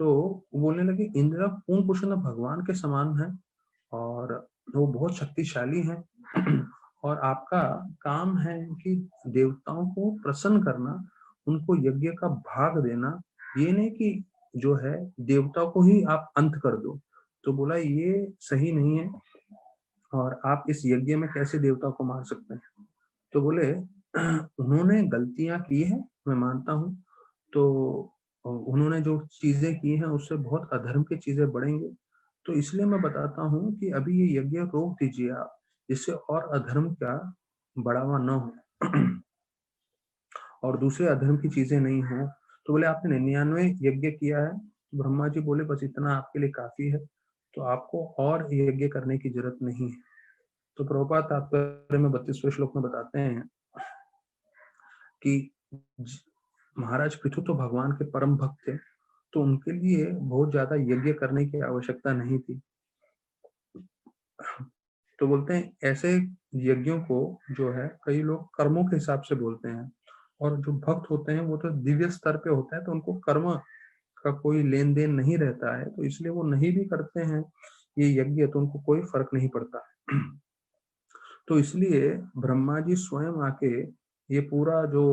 तो बोलने लगे इंद्र पूर्ण पुरुष भगवान के समान है, और वो बहुत शक्तिशाली हैं। और आपका काम है कि देवताओं को प्रसन्न करना, उनको यज्ञ का भाग देना, ये नहीं कि जो है देवताओं को ही आप अंत कर दो। तो बोला ये सही नहीं है, और आप इस यज्ञ में कैसे देवता को मार सकते हैं। तो बोले उन्होंने गलतियां की है, मैं मानता हूँ, तो उन्होंने जो चीजें की हैं उससे बहुत अधर्म की चीजें बढ़ेंगे। तो इसलिए मैं बताता हूँ कि अभी ये यज्ञ रोक दीजिए आप, जिससे और अधर्म का बढ़ावा न हो और दूसरे अधर्म की चीजें नहीं हो। तो बोले आपने 99 यज्ञ किया है। ब्रह्मा जी बोले बस इतना आपके लिए काफी है, तो आपको और यज्ञ करने की जरूरत नहीं है। तो प्रभुपाद तात्पर्य में 32वें श्लोक में बताते हैं कि महाराज पृथु तो भगवान के परम भक्त थे, तो उनके लिए बहुत ज्यादा यज्ञ करने की आवश्यकता नहीं थी। तो बोलते हैं ऐसे यज्ञों को जो है कई लोग कर्मों के हिसाब से बोलते हैं, और जो भक्त होते हैं वो तो दिव्य स्तर पे होते हैं, तो उनको कर्म का कोई लेन देन नहीं रहता है, तो इसलिए वो नहीं भी करते हैं ये यज्ञ, तो उनको कोई फर्क नहीं पड़ता। तो इसलिए ब्रह्मा जी स्वयं आके ये पूरा जो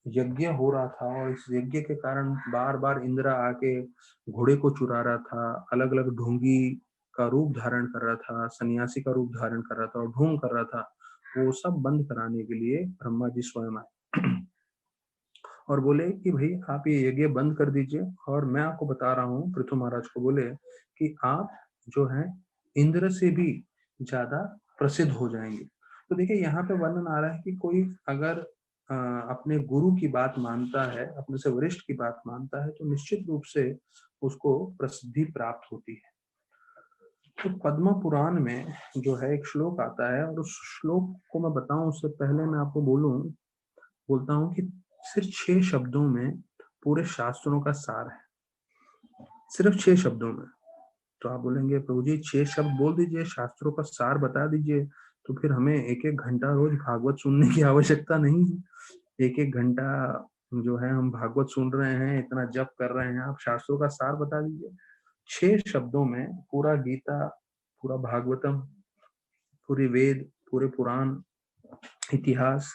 यज्ञ हो रहा था, और इस यज्ञ के कारण बार बार इंद्र आके घोड़े को चुरा रहा था, अलग अलग ढोंगी का रूप धारण कर रहा था, सन्यासी का रूप धारण कर रहा था और ढोंग कर रहा था, वो सब बंद कराने के लिए ब्रह्मा जी स्वयं आए और बोले कि भाई आप ये यज्ञ बंद कर दीजिए, और मैं आपको बता रहा हूँ, पृथु महाराज को बोले कि आप जो है इंद्र से भी ज्यादा प्रसिद्ध हो जाएंगे। तो देखिए यहाँ पे वर्णन आ रहा है कि कोई अगर अपने गुरु की बात मानता है, अपने से वरिष्ठ की बात मानता है, तो निश्चित रूप से उसको प्रसिद्धि प्राप्त होती है। तो पद्म पुराण में जो है एक श्लोक आता है, और उस श्लोक को मैं बताऊं उससे पहले मैं आपको बोलता हूँ कि सिर्फ 6 शब्दों में पूरे शास्त्रों का सार है, सिर्फ 6 शब्दों में। तो आप बोलेंगे प्रभु जी 6 शब्द बोल दीजिए, शास्त्रों का सार बता दीजिए, तो फिर हमें एक एक घंटा रोज भागवत सुनने की आवश्यकता नहीं है। एक एक घंटा जो है हम भागवत सुन रहे हैं, इतना जप कर रहे हैं, आप शास्त्रों का सार बता दीजिए। 6 शब्दों में पूरा गीता, पूरा भागवतम, पूरी वेद, पूरे पुराण, इतिहास,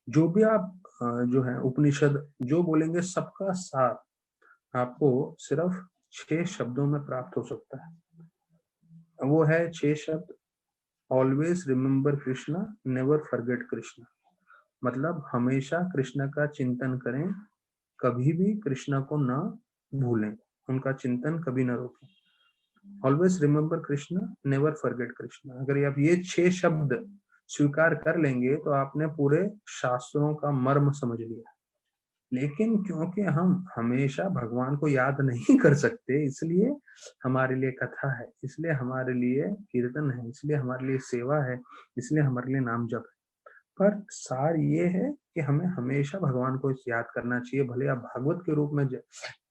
जो भी आप जो है उपनिषद जो बोलेंगे, सबका सार आपको सिर्फ 6 शब्दों में प्राप्त हो सकता है। वो है 6 शब्द: always remember Krishna, never forget Krishna. मतलब हमेशा कृष्ण का चिंतन करें, कभी भी कृष्ण को ना भूलें, उनका चिंतन कभी ना रोकें। Always remember Krishna, never forget Krishna. अगर आप ये 6 शब्द स्वीकार कर लेंगे तो आपने पूरे शास्त्रों का मर्म समझ लिया। लेकिन क्योंकि हम हमेशा भगवान को याद नहीं कर सकते, इसलिए हमारे लिए कथा है, इसलिए हमारे लिए कीर्तन है, इसलिए हमारे लिए सेवा है, इसलिए हमारे लिए नाम जप है। पर सार ये है कि हमें हमेशा भगवान को याद करना चाहिए, भले आप भागवत के रूप में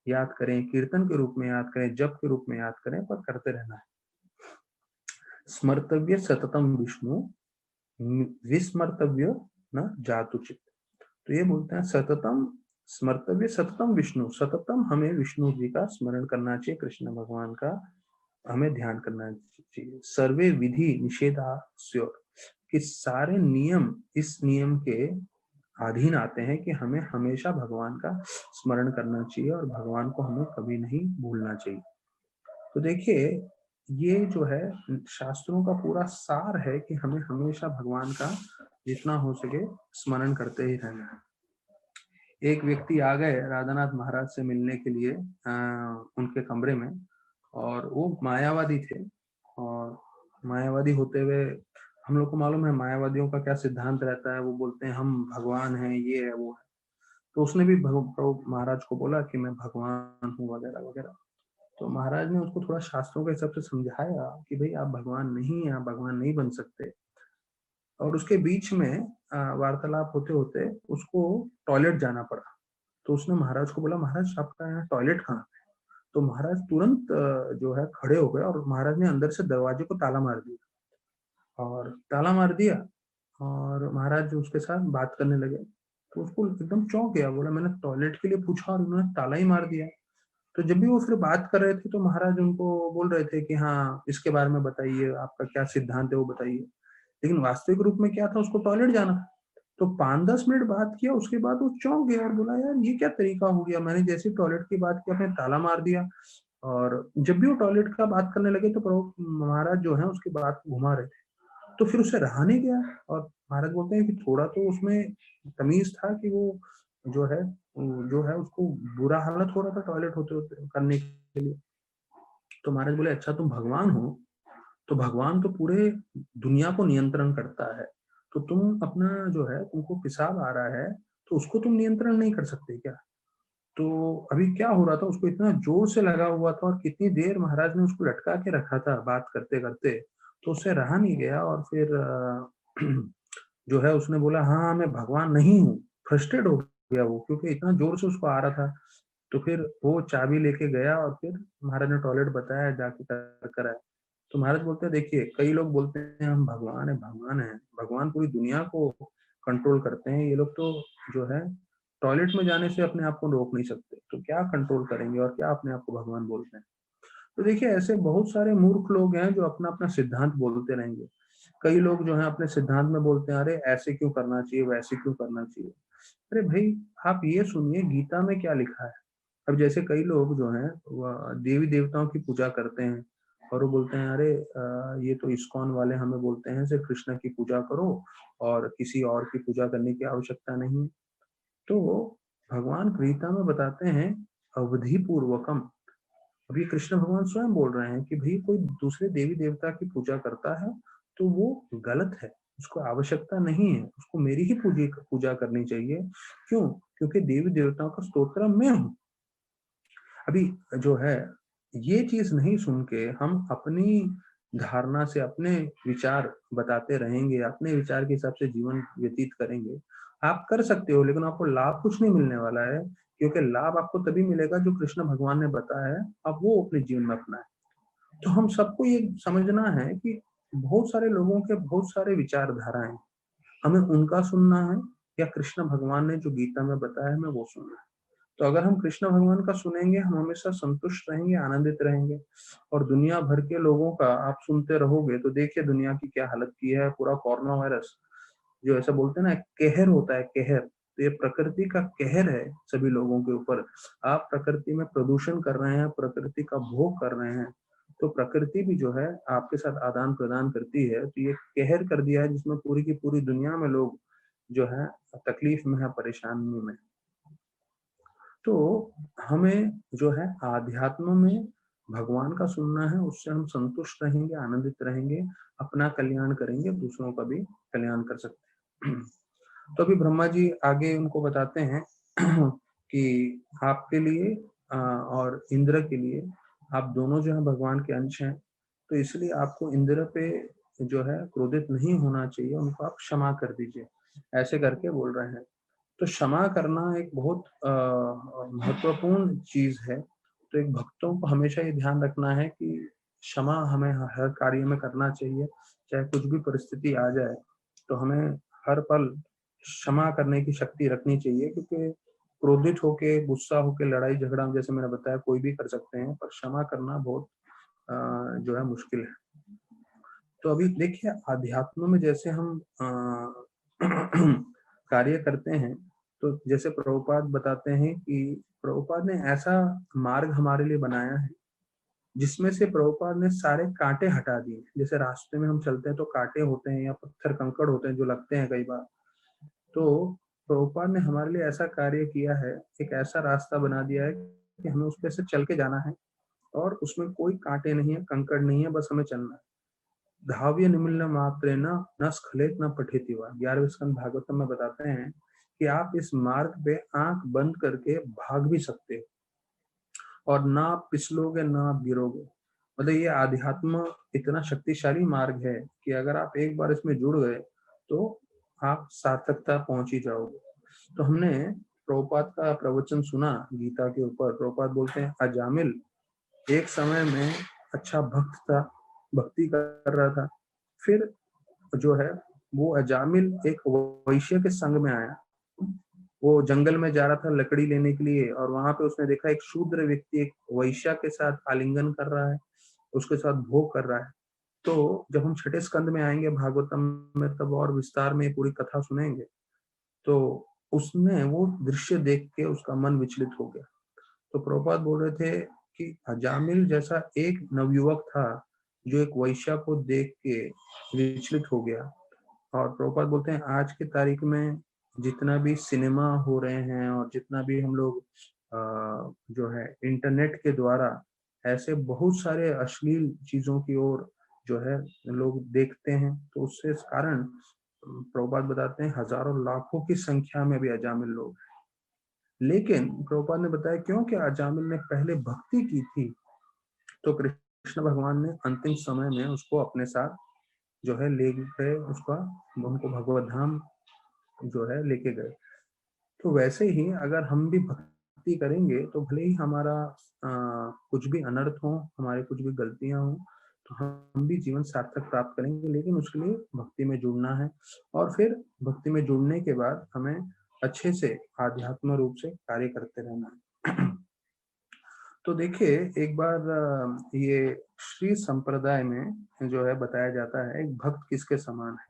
याद करें, कीर्तन के रूप में याद करें, जप के रूप में याद करें, पर करते रहना है। स्मर्तव्य सततम विष्णु, विस्मर्तव्य न जातुचित। तो ये बोलते हैं सततम स्मर्तव्य सततम विष्णु, सततम हमें विष्णु जी का स्मरण करना चाहिए, कृष्ण भगवान का हमें ध्यान करना चाहिए। सर्वे विधि निषेधास्योर, कि सारे नियम इस नियम के अधीन आते हैं कि हमें हमेशा भगवान का स्मरण करना चाहिए और भगवान को हमें कभी नहीं भूलना चाहिए। तो देखिए ये जो है शास्त्रों का पूरा सार है कि हमें हमेशा भगवान का जितना हो सके स्मरण करते ही रहना है। एक व्यक्ति आ गए राधानाथ महाराज से मिलने के लिए उनके कमरे में, और वो मायावादी थे। और मायावादी होते हुए हम लोग को मालूम है मायावादियों का क्या सिद्धांत रहता है, वो बोलते हैं हम भगवान हैं, ये है वो है। तो उसने भी प्रभु महाराज को बोला कि मैं भगवान हूँ वगैरह वगैरह। तो महाराज ने उसको थोड़ा शास्त्रों के हिसाब से समझाया कि भाई आप भगवान नहीं हैं, आप भगवान नहीं बन सकते। और उसके बीच में वार्तालाप होते होते उसको टॉयलेट जाना पड़ा। तो उसने महाराज को बोला महाराज आपका यहाँ टॉयलेट कहाँ है? तो महाराज तुरंत जो है खड़े हो गए, और महाराज ने अंदर से दरवाजे को ताला मार दिया, और ताला मार दिया, और महाराज जो उसके साथ बात करने लगे। तो उसको एकदम चौंक गया, बोला मैंने टॉयलेट के लिए पूछा और उन्होंने ताला ही मार दिया। तो जब भी वो फिर बात कर रहे थे तो महाराज उनको बोल रहे थे कि हाँ इसके बारे में बताइए, आपका क्या सिद्धांत है वो बताइए। लेकिन वास्तविक रूप में क्या था, उसको टॉयलेट जाना था। तो 5-10 मिनट बात किया, उसके बाद वो चौंक गया और बोला यार ये क्या तरीका हो गया, मैंने जैसे टॉयलेट की बात की आपने ताला मार दिया। और जब भी वो टॉयलेट का बात करने लगे तो प्रभु महाराज जो है उसकी बात घुमा रहे थे। तो फिर उसे रहा नहीं गया, और महाराज बोलते हैं कि थोड़ा तो उसमें तमीज था कि वो जो है जो है उसको बुरा हालत हो रहा था टॉयलेट होते होते करने के लिए। तो महाराज बोले अच्छा तुम भगवान हो, तो भगवान तो पूरे दुनिया को नियंत्रण करता है, तो तुम अपना जो है तुमको पेशाब आ रहा है तो उसको तुम नियंत्रण नहीं कर सकते क्या? तो अभी क्या हो रहा था, उसको इतना जोर से लगा हुआ था और कितनी देर महाराज ने उसको लटका के रखा था बात करते करते, तो उससे रहा नहीं गया और फिर जो है उसने बोला हाँ मैं भगवान नहीं हूँ। फ्रस्ट्रेट हो गया वो, क्योंकि इतना जोर से उसको आ रहा था। तो फिर वो चाबी लेके गया और फिर महाराज ने टॉयलेट बताया, जाके कर कर आया। तो महाराज बोलते हैं देखिए कई लोग बोलते हैं हम भगवान है, भगवान है, भगवान पूरी दुनिया को कंट्रोल करते हैं, ये लोग तो जो है टॉयलेट में जाने से अपने आप को रोक नहीं सकते, तो क्या कंट्रोल करेंगे और क्या अपने आप को भगवान बोलते हैं। तो देखिए ऐसे बहुत सारे मूर्ख लोग हैं जो अपना अपना सिद्धांत बोलते रहेंगे। कई लोग जो है अपने सिद्धांत में बोलते हैं अरे ऐसे क्यों करना चाहिए, वैसे क्यों करना चाहिए। अरे भाई आप ये सुनिए गीता में क्या लिखा है। अब जैसे कई लोग जो हैं देवी देवताओं की पूजा करते हैं और वो बोलते हैं अरे ये तो इस्कॉन वाले हमें बोलते हैं सिर्फ कृष्ण की पूजा करो और किसी और की पूजा करने की आवश्यकता नहीं। तो भगवान गीता में बताते हैं अवधि पूर्वकम। अभी कृष्ण भगवान स्वयं बोल रहे हैं कि भाई कोई दूसरे देवी देवता की पूजा करता है तो वो गलत है, उसको आवश्यकता नहीं है, उसको मेरी ही पूजा करनी चाहिए। क्यों? क्योंकि देवी देवताओं का स्तोत्र मैं हूँ। अभी जो है ये चीज नहीं सुन के हम अपनी धारणा से अपने विचार बताते रहेंगे, अपने विचार के हिसाब से जीवन व्यतीत करेंगे। आप कर सकते हो लेकिन आपको लाभ कुछ नहीं मिलने वाला है, क्योंकि लाभ आपको तभी मिलेगा जो कृष्ण भगवान ने बताया है, आप वो अपने जीवन में अपनाएं। तो हम सबको ये समझना है कि बहुत सारे लोगों के बहुत सारे विचारधाराएं, हमें उनका सुनना है या कृष्ण भगवान ने जो गीता में बताया है हमें वो सुनना है। तो अगर हम कृष्ण भगवान का सुनेंगे हम हमेशा संतुष्ट रहेंगे, आनंदित रहेंगे। और दुनिया भर के लोगों का आप सुनते रहोगे तो देखिए दुनिया की क्या हालत की है। पूरा कोरोना वायरस जो ऐसा बोलते हैं ना कहर होता है, कहर, तो ये प्रकृति का कहर है सभी लोगों के ऊपर। आप प्रकृति में प्रदूषण कर रहे हैं, प्रकृति का भोग कर रहे हैं, तो प्रकृति भी जो है आपके साथ आदान प्रदान करती है। तो ये कहर कर दिया है जिसमें पूरी की पूरी दुनिया में लोग जो है तकलीफ में है, परेशानी में। तो हमें जो है आध्यात्म में भगवान का सुनना है, उससे हम संतुष्ट रहेंगे, आनंदित रहेंगे, अपना कल्याण करेंगे, दूसरों का भी कल्याण कर सकते हैं। तो अभी ब्रह्मा जी आगे उनको बताते हैं कि आपके लिए और इंद्र के लिए, आप दोनों जो है भगवान के अंश हैं, तो इसलिए आपको इंद्र पे जो है क्रोधित नहीं होना चाहिए, उनको आप क्षमा कर दीजिए, ऐसे करके बोल रहे हैं। तो क्षमा करना एक बहुत महत्वपूर्ण चीज है। तो एक भक्तों को हमेशा ये ध्यान रखना है कि क्षमा हमें हर कार्य में करना चाहिए, चाहे कुछ भी परिस्थिति आ जाए तो हमें हर पल क्षमा करने की शक्ति रखनी चाहिए। क्योंकि क्रोधित होके, गुस्सा होके लड़ाई झगड़ा जैसे मैंने बताया कोई भी कर सकते हैं, पर क्षमा करना बहुत जो है मुश्किल है। तो अभी देखिए आध्यात्म में जैसे हम कार्य करते हैं, तो जैसे प्रभुपाद बताते हैं कि प्रभुपाद ने ऐसा मार्ग हमारे लिए बनाया है जिसमें से प्रभुपाद ने सारे कांटे हटा दिए। जैसे रास्ते में हम चलते हैं तो कांटे होते हैं या पत्थर कंकड़ होते हैं जो लगते हैं कई बार, तो प्रभुपाद ने हमारे लिए ऐसा कार्य किया है, एक ऐसा रास्ता बना दिया है कि हमें उस पे से चल के जाना है और उसमें कोई कांटे नहीं है, कंकड़ नहीं है, बस हमें चलना है। धाव्य निमिल्ल मात्रेण न स्खलेत न पठेति वा। 11वें स्कंद भागवतम में बताते हैं कि आप इस मार्ग पे आंख बंद करके भाग भी सकते हो और ना आप फिसलोगे ना आप गिरोगे। मतलब ये आध्यात्म इतना शक्तिशाली मार्ग है कि अगर आप एक बार इसमें जुड़ गए तो आप सार्थकता पहुंच ही जाओगे। तो हमने प्रभुपाद का प्रवचन सुना गीता के ऊपर। प्रभुपाद बोलते हैं अजामिल एक समय में अच्छा भक्त था, भक्ति कर रहा था। फिर जो है वो अजामिल एक वैश्य के संग में आया। वो जंगल में जा रहा था लकड़ी लेने के लिए और वहां पे उसने देखा एक शूद्र व्यक्ति एक वैश्य के साथ आलिंगन कर रहा है, उसके साथ भोग कर रहा है। तो जब हम छठे स्कंद में आएंगे भागवतम में तब और विस्तार में पूरी कथा सुनेंगे। तो उसने वो दृश्य देख के उसका मन विचलित हो गया। तो प्रभुपाद बोल रहे थे कि अजामिल जैसा एक नवयुवक था जो एक वैश्य को देख के विचलित हो गया। और प्रभुपाद बोलते हैं आज की तारीख में जितना भी सिनेमा हो रहे हैं और जितना भी हम लोग जो है इंटरनेट के द्वारा ऐसे बहुत सारे अश्लील चीजों की ओर जो है लोग देखते हैं, तो उससे इस कारण प्रभुपाद बताते हैं हजारों लाखों की संख्या में भी अजामिल लोग हैं। लेकिन प्रभुपाद ने बताया क्योंकि अजामिल ने पहले भक्ति की थी, तो कृष्ण भगवान ने अंतिम समय में उसको अपने साथ जो है ले गए, उसका उनको भगवत धाम जो है लेके गए। तो वैसे ही अगर हम भी भक्ति करेंगे तो भले ही हमारा कुछ भी अनर्थ हो, हमारे कुछ भी गलतियां हो, तो हम भी जीवन सार्थक प्राप्त करेंगे, लेकिन उसके लिए भक्ति में जुड़ना है। और फिर भक्ति में जुड़ने के बाद हमें अच्छे से आध्यात्म रूप से कार्य करते रहना है। तो देखिए, एक बार ये श्री संप्रदाय में जो है बताया जाता है एक भक्त किसके समान है।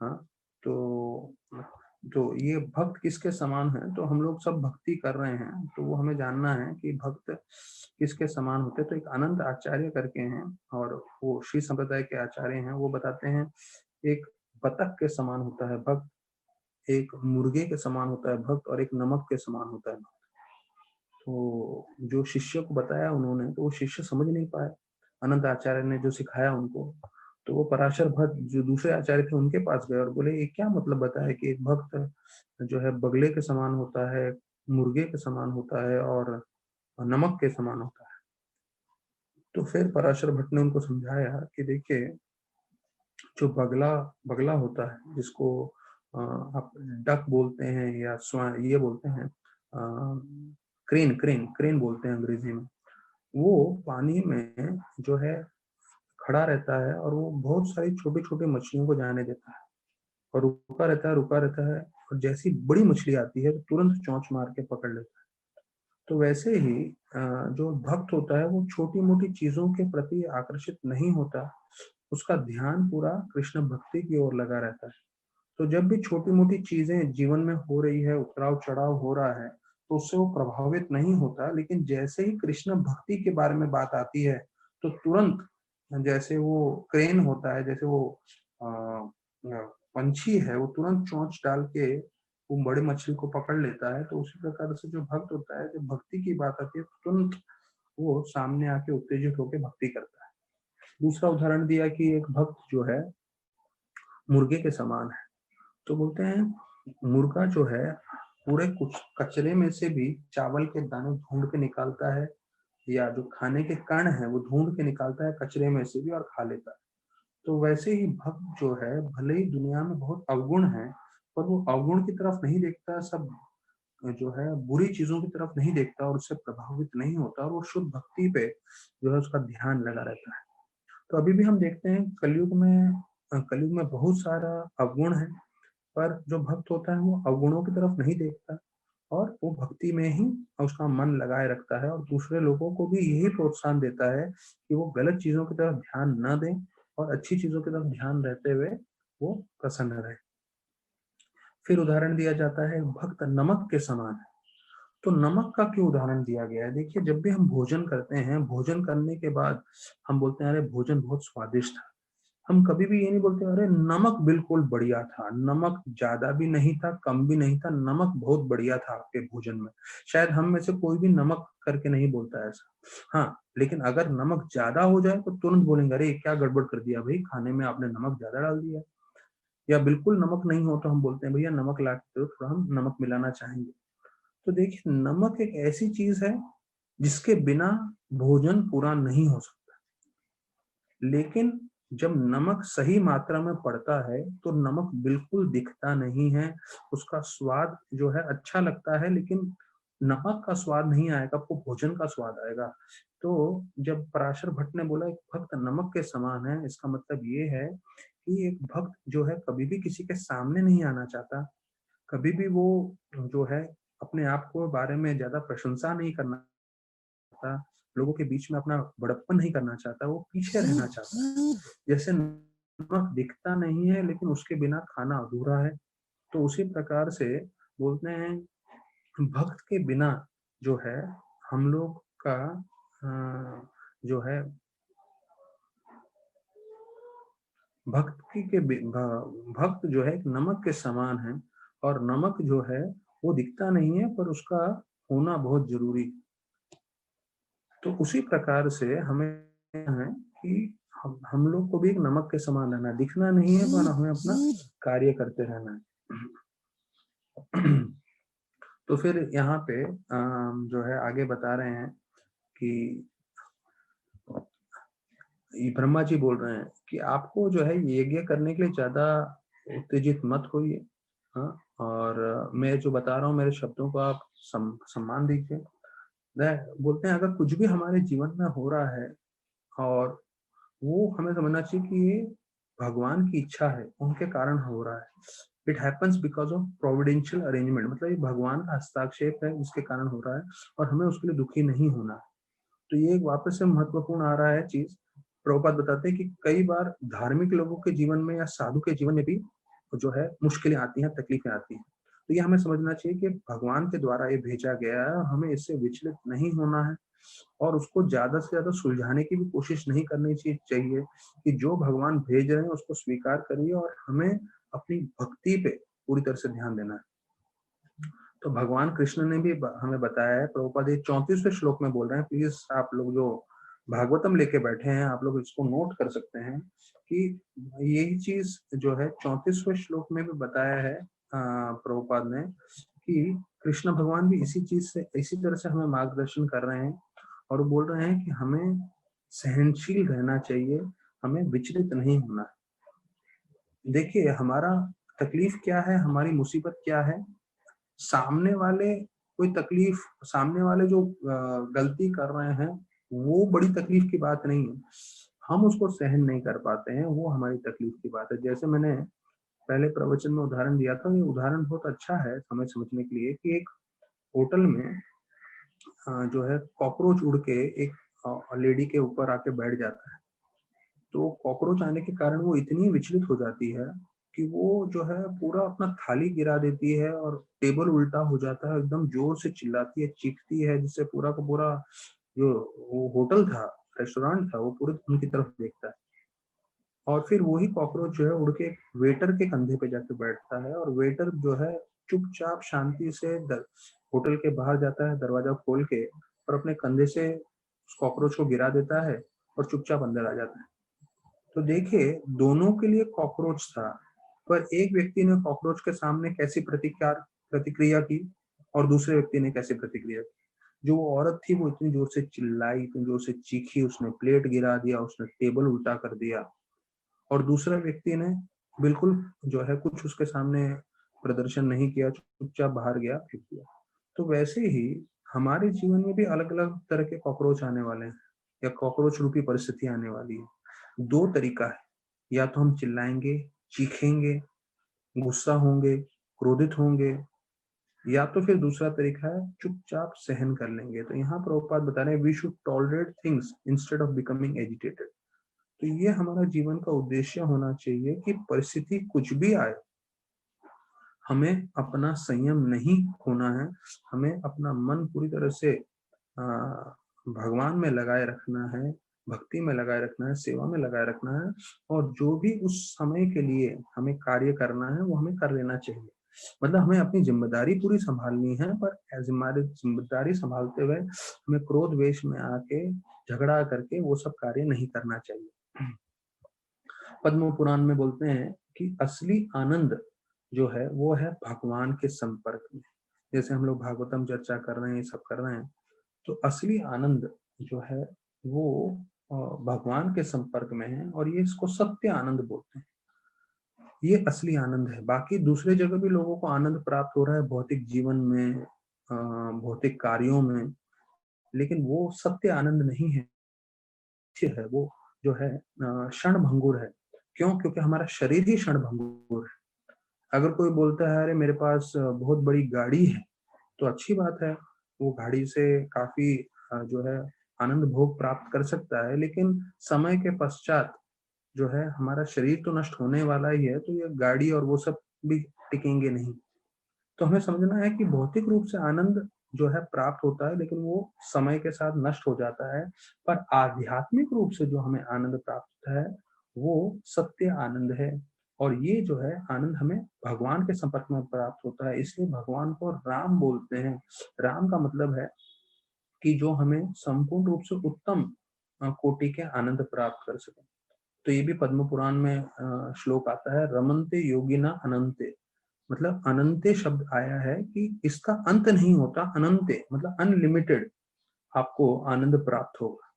हाँ, तो ये भक्त किसके समान है, तो हम लोग सब भक्ति कर रहे हैं, तो वो हमें जानना है कि भक्त किसके समान होते हैं। तो एक अनंत आचार्य करके हैं, और वो श्री संप्रदाय के आचार्य हैं। वो बताते हैं एक बतख के समान होता है भक्त, एक मुर्गे के समान होता है भक्त, और एक नमक के समान होता है। तो जो शिष्य को बताया उन्होंने, तो वो शिष्य समझ नहीं पाए। अनंत आचार्य ने जो सिखाया उनको, तो वो पराशर भट्ट जो दूसरे आचार्य थे उनके पास गए और बोले ये क्या मतलब बताया कि एक भक्त जो है बगले के समान होता है, मुर्गे के समान होता है और नमक के समान होता है। तो फिर पराशर भट्ट ने उनको समझाया कि देखिए, जो बगला बगला होता है, जिसको आप डक बोलते हैं या ये बोलते हैं, क्रेन क्रेन क्रेन बोलते हैं अंग्रेजी में। वो पानी में जो है खड़ा रहता है और वो बहुत सारी छोटी छोटी मछलियों को जाने देता है, और रुका रहता है रुका रहता है, और जैसी बड़ी मछली आती है तो तुरंत चोंच मार के पकड़ लेता है। तो वैसे ही जो भक्त होता है वो छोटी मोटी चीजों के प्रति आकर्षित नहीं होता, उसका ध्यान पूरा कृष्ण भक्ति की ओर लगा रहता है। तो जब भी छोटी मोटी चीजें जीवन में हो रही है, उतराव चढ़ाव हो रहा है, तो उससे वो प्रभावित नहीं होता। लेकिन जैसे ही कृष्ण भक्ति के बारे में बात आती है, तो तुरंत जैसे वो क्रेन होता है, जैसे वो पंछी है, वो तुरंत चोंच डाल के वो बड़ी मछली को पकड़ लेता है। तो उसी प्रकार से जो भक्त होता है, जब भक्ति की बात आती है तो तुरंत वो सामने आके उत्तेजित होकर भक्ति करता है। दूसरा उदाहरण दिया कि एक भक्त जो है मुर्गे के समान है। तो बोलते हैं मुर्गा जो है पूरे कुछ कचरे में से भी चावल के दाने ढूंढ के निकालता है, या जो खाने के कण है वो ढूंढ के निकालता है कचरे में से भी और खा लेता है। तो वैसे ही भक्त जो है भले ही दुनिया में बहुत अवगुण है, पर वो अवगुण की तरफ नहीं देखता, सब जो है बुरी चीजों की तरफ नहीं देखता और उससे प्रभावित नहीं होता, और वो शुद्ध भक्ति पे जो है उसका ध्यान लगा रहता है। तो अभी भी हम देखते हैं कलयुग में बहुत सारा अवगुण है, पर जो भक्त होता है वो अवगुणों की तरफ नहीं देखता, और वो भक्ति में ही उसका मन लगाए रखता है, और दूसरे लोगों को भी यही प्रोत्साहन देता है कि वो गलत चीजों की तरफ ध्यान न दें और अच्छी चीजों की तरफ ध्यान रहते हुए वो प्रसन्न रहे। फिर उदाहरण दिया जाता है भक्त नमक के समान है। तो नमक का क्यों उदाहरण दिया गया है? देखिए, जब भी हम भोजन करते हैं, भोजन करने के बाद हम बोलते हैं अरे भोजन बहुत स्वादिष्ट था। हम कभी भी ये नहीं बोलते अरे नमक बिल्कुल बढ़िया था, नमक ज्यादा भी नहीं था, कम भी नहीं था, नमक बहुत बढ़िया था आपके भोजन में। शायद हम में से कोई भी नमक करके नहीं बोलता है ऐसा। हाँ, लेकिन अगर नमक ज्यादा हो जाए तो तुरंत बोलेंगे अरे क्या गड़बड़ कर दिया भाई, खाने में आपने नमक ज्यादा डाल दिया। या बिल्कुल नमक नहीं हो तो हम बोलते हैं भैया नमक ला के दो, थोड़ा हम नमक मिलाना चाहेंगे। तो देखिए, नमक एक ऐसी चीज है जिसके बिना भोजन पूरा नहीं हो सकता। लेकिन जब नमक सही मात्रा में पड़ता है तो नमक बिल्कुल दिखता नहीं है। उसका स्वाद जो है अच्छा लगता है, लेकिन नमक का स्वाद नहीं आएगा, आपको भोजन का स्वाद आएगा। तो जब पराशर भट्ट ने बोला एक भक्त नमक के समान है, इसका मतलब ये है कि एक भक्त जो है कभी भी किसी के सामने नहीं आना चाहता, कभी भी वो जो है अपने आप को बारे में ज्यादा प्रशंसा नहीं करना चाहता, लोगों के बीच में अपना बड़प्पन नहीं करना चाहता, वो पीछे रहना चाहता है। जैसे नमक दिखता नहीं है लेकिन उसके बिना खाना अधूरा है, तो उसी प्रकार से बोलते हैं भक्त के बिना जो है हम लोग का जो है भक्ति के भक्त जो है एक नमक के समान है, और नमक जो है वो दिखता नहीं है, पर उसका होना बहुत जरूरी है। तो उसी प्रकार से हमें है कि हम लोग को भी एक नमक के समान रहना, दिखना नहीं है पर हमें अपना कार्य करते रहना है। तो फिर यहाँ पे जो है आगे बता रहे हैं कि ये ब्रह्मा जी बोल रहे हैं कि आपको जो है यज्ञ करने के लिए ज्यादा उत्तेजित मत होइए। हाँ, और मैं जो बता रहा हूँ मेरे शब्दों को आप सम्मान दीजिए। बोलते हैं अगर कुछ भी हमारे जीवन में हो रहा है और वो हमें समझना चाहिए कि ये भगवान की इच्छा है, उनके कारण हो रहा है। It happens because of providential arrangement, मतलब ये भगवान का हस्ताक्षेप है जिसके कारण हो रहा है, और हमें उसके लिए दुखी नहीं होना। तो ये एक वापस से महत्वपूर्ण आ रहा है चीज। प्रभुपाद बताते हैं कि कई बार धार्मिक लोगों के जीवन में या साधु के जीवन में भी जो है मुश्किलें आती हैं, तकलीफें आती हैं। तो ये हमें समझना चाहिए कि भगवान के द्वारा ये भेजा गया है और हमें इससे विचलित नहीं होना है, और उसको ज्यादा से ज्यादा सुलझाने की भी कोशिश नहीं करनी चाहिए कि जो भगवान भेज रहे हैं उसको स्वीकार करिए और हमें अपनी भक्ति पे पूरी तरह से ध्यान देना है। तो भगवान कृष्ण ने भी हमें बताया है, प्रभुपाद 34वें श्लोक में बोल रहे हैं, प्लीज आप लोग जो भागवतम लेके बैठे हैं आप लोग इसको नोट कर सकते हैं कि यही चीज जो है 34वें श्लोक में भी बताया है प्रभुपाद ने कि कृष्ण भगवान भी इसी चीज से, इसी तरह से हमें मार्गदर्शन कर रहे हैं और बोल रहे हैं कि हमें सहनशील रहना चाहिए, हमें विचलित नहीं होना। देखिए हमारा तकलीफ क्या है, हमारी मुसीबत क्या है, सामने वाले कोई तकलीफ, सामने वाले जो गलती कर रहे हैं वो बड़ी तकलीफ की बात नहीं है, हम उसको सहन नहीं कर पाते हैं, वो हमारी तकलीफ की बात है। जैसे मैंने पहले प्रवचन में उदाहरण दिया था, ये उदाहरण बहुत अच्छा है हमें समझने के लिए कि एक होटल में जो है कॉकरोच उड़ के एक लेडी के ऊपर आके बैठ जाता है। तो कॉकरोच आने के कारण वो इतनी विचलित हो जाती है कि वो जो है पूरा अपना थाली गिरा देती है और टेबल उल्टा हो जाता है, एकदम जोर से चिल्लाती है, चीखती है, जिससे पूरा का पूरा जो वो होटल था, रेस्टोरेंट था, वो पूरे उनकी तरफ देखता है। और फिर वही कॉकरोच जो है उड़ के वेटर के कंधे पे जाके बैठता है, और वेटर जो है चुपचाप शांति से होटल के बाहर जाता है, दरवाजा खोल के, और अपने कंधे से उस कॉकरोच को गिरा देता है और चुपचाप अंदर आ जाता है। तो देखिए दोनों के लिए कॉकरोच था, पर एक व्यक्ति ने कॉकरोच के सामने कैसी प्रतिक्रिया की और दूसरे व्यक्ति ने कैसी प्रतिक्रिया की। जो वो औरत थी वो इतनी जोर से चिल्लाई, इतनी जोर से चीखी, उसने प्लेट गिरा दिया, उसने टेबल उल्टा कर दिया, और दूसरा व्यक्ति ने बिल्कुल जो है कुछ उसके सामने प्रदर्शन नहीं किया, चुपचाप बाहर गया, फेंक दिया। तो वैसे ही हमारे जीवन में भी अलग अलग तरह के कॉकरोच आने वाले हैं, या कॉकरोच रूपी परिस्थिति आने वाली है। दो तरीका है, या तो हम चिल्लाएंगे, चीखेंगे, गुस्सा होंगे, क्रोधित होंगे, या तो फिर दूसरा तरीका है चुपचाप सहन कर लेंगे। तो यहाँ प्रभुपाद बता रहे हैं we should tolerate things instead of becoming agitated. तो ये हमारा जीवन का उद्देश्य होना चाहिए कि परिस्थिति कुछ भी आए, हमें अपना संयम नहीं खोना है, हमें अपना मन पूरी तरह से भगवान में लगाए रखना है, भक्ति में लगाए रखना है, सेवा में लगाए रखना है, और जो भी उस समय के लिए हमें कार्य करना है वो हमें कर लेना चाहिए। मतलब हमें अपनी जिम्मेदारी पूरी संभालनी है, पर हमारी जिम्मेदारी संभालते हुए हमें क्रोध वेश में आके झगड़ा करके वो सब कार्य नहीं करना चाहिए। पद्म पुराण में बोलते हैं कि असली आनंद जो है वो है भगवान के संपर्क में। जैसे हम लोग भागवतम चर्चा कर रहे हैं, ये सब कर रहे हैं, तो असली आनंद जो है वो भगवान के संपर्क में है, और ये इसको सत्य आनंद बोलते हैं। ये असली आनंद है। बाकी दूसरे जगह भी लोगों को आनंद प्राप्त हो रहा है, भौतिक जीवन में, भौतिक कार्यों में, लेकिन वो सत्य आनंद नहीं है। है वो जो है क्षण भंगुर है। क्यों? क्योंकि हमारा शरीर ही क्षण भंगुर है। अगर कोई बोलता है अरे मेरे पास बहुत बड़ी गाड़ी है, तो अच्छी बात है, वो गाड़ी से काफी जो है आनंद भोग प्राप्त कर सकता है, लेकिन समय के पश्चात जो है हमारा शरीर तो नष्ट होने वाला ही है, तो ये गाड़ी और वो सब भी टिकेंगे नहीं। तो हमें समझना है कि भौतिक रूप से आनंद जो है प्राप्त होता है, लेकिन वो समय के साथ नष्ट हो जाता है, पर आध्यात्मिक रूप से जो हमें आनंद प्राप्त होता है वो सत्य आनंद है। और ये जो है आनंद हमें भगवान के संपर्क में प्राप्त होता है, इसलिए भगवान को राम बोलते हैं। राम का मतलब है कि जो हमें संपूर्ण रूप से उत्तम कोटि के आनंद प्राप्त कर सके। तो ये भी पद्म पुराण में श्लोक आता है, रमन्ते योगिना अनंते, मतलब अनंते शब्द आया है कि इसका अंत नहीं होता, अनंते मतलब अनलिमिटेड आपको आनंद प्राप्त होगा।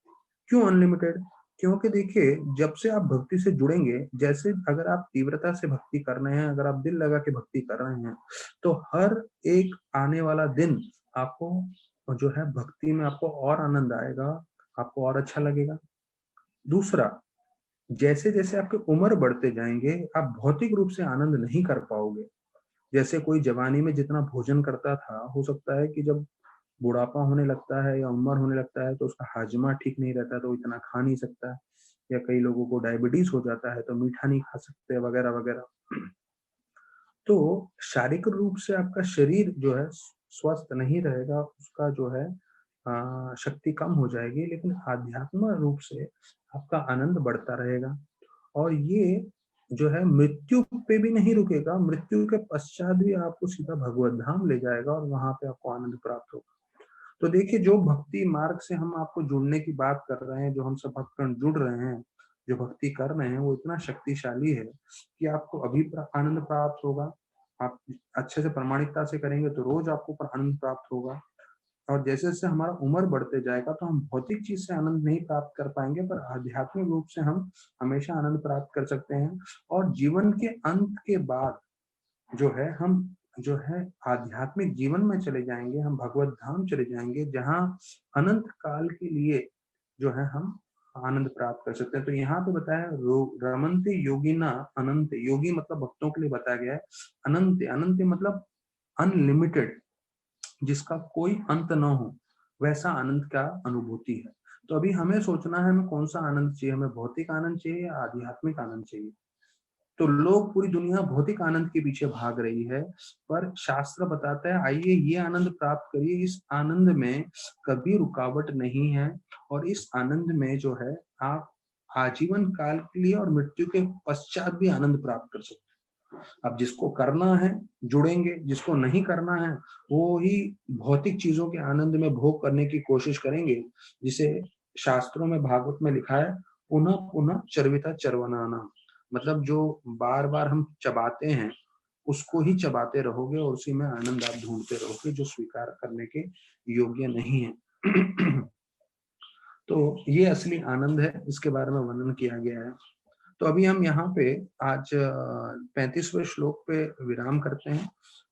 क्यों अनलिमिटेड? क्योंकि देखिए, जब से आप भक्ति से जुड़ेंगे, जैसे अगर आप तीव्रता से भक्ति कर रहे हैं, अगर आप दिल लगा के भक्ति कर रहे हैं, तो हर एक आने वाला दिन आपको जो है भक्ति में आपको और आनंद आएगा, आपको और अच्छा लगेगा। दूसरा, जैसे जैसे आपकी उम्र बढ़ते जाएंगे, आप भौतिक रूप से आनंद नहीं कर पाओगे। जैसे कोई जवानी में जितना भोजन करता था, हो सकता है कि जब बुढ़ापा होने लगता है या उम्र होने लगता है तो उसका हाजमा ठीक नहीं रहता, तो इतना खा नहीं सकता, या कई लोगों को डायबिटीज हो जाता है तो मीठा नहीं खा सकते वगैरह वगैरह। तो शारीरिक रूप से आपका शरीर जो है स्वस्थ नहीं रहेगा, उसका जो है शक्ति कम हो जाएगी, लेकिन आध्यात्म रूप से आपका आनंद बढ़ता रहेगा। और ये जो है मृत्यु पे भी नहीं रुकेगा, मृत्यु के पश्चात भी आपको सीधा भगवत धाम ले जाएगा और वहां पे आपको आनंद प्राप्त होगा। तो देखिए, जो भक्ति मार्ग से हम आपको जुड़ने की बात कर रहे हैं, जो हम सब भक्तगण जुड़ रहे हैं, जो भक्ति कर रहे हैं, वो इतना शक्तिशाली है कि आपको अभी आनंद प्राप्त होगा। आप अच्छे से प्रामाणिकता से करेंगे तो रोज आपको आनंद प्राप्त होगा। और जैसे जैसे हमारा उम्र बढ़ते जाएगा तो हम भौतिक चीज से आनंद नहीं प्राप्त कर पाएंगे, पर आध्यात्मिक रूप से हम हमेशा आनंद प्राप्त कर सकते हैं। और जीवन के अंत के बाद जो है हम जो है आध्यात्मिक जीवन में चले जाएंगे, हम भगवत धाम चले जाएंगे, जहाँ अनंत काल के लिए जो है हम आनंद प्राप्त कर सकते हैं। तो यहाँ पे बताया रमन्ते योगिना अनंत, योगी मतलब भक्तों के लिए बताया गया है। अनंत, अनंत मतलब अनलिमिटेड, जिसका कोई अंत न हो, वैसा आनंद का अनुभूति है। तो अभी हमें सोचना है हमें कौन सा आनंद चाहिए, हमें भौतिक आनंद चाहिए या आध्यात्मिक आनंद चाहिए। तो लोग, पूरी दुनिया भौतिक आनंद के पीछे भाग रही है, पर शास्त्र बताता है आइए ये आनंद प्राप्त करिए, इस आनंद में कभी रुकावट नहीं है, और इस आनंद में जो है आप आजीवन काल के लिए और मृत्यु के पश्चात भी आनंद प्राप्त कर सकते हैं। अब जिसको करना है जुड़ेंगे, जिसको नहीं करना है वो ही भौतिक चीजों के आनंद में भोग करने की कोशिश करेंगे, जिसे शास्त्रों में, भागवत में लिखा है, पुनः पुनः चर्विता चरवनाना, मतलब जो बार बार हम चबाते हैं उसको ही चबाते रहोगे और उसी में आनंद आप ढूंढते रहोगे, जो स्वीकार करने के योग्य नहीं है। तो ये असली आनंद है, इसके बारे में वर्णन किया गया है। तो अभी हम यहाँ पे आज 35वें श्लोक पे विराम करते हैं।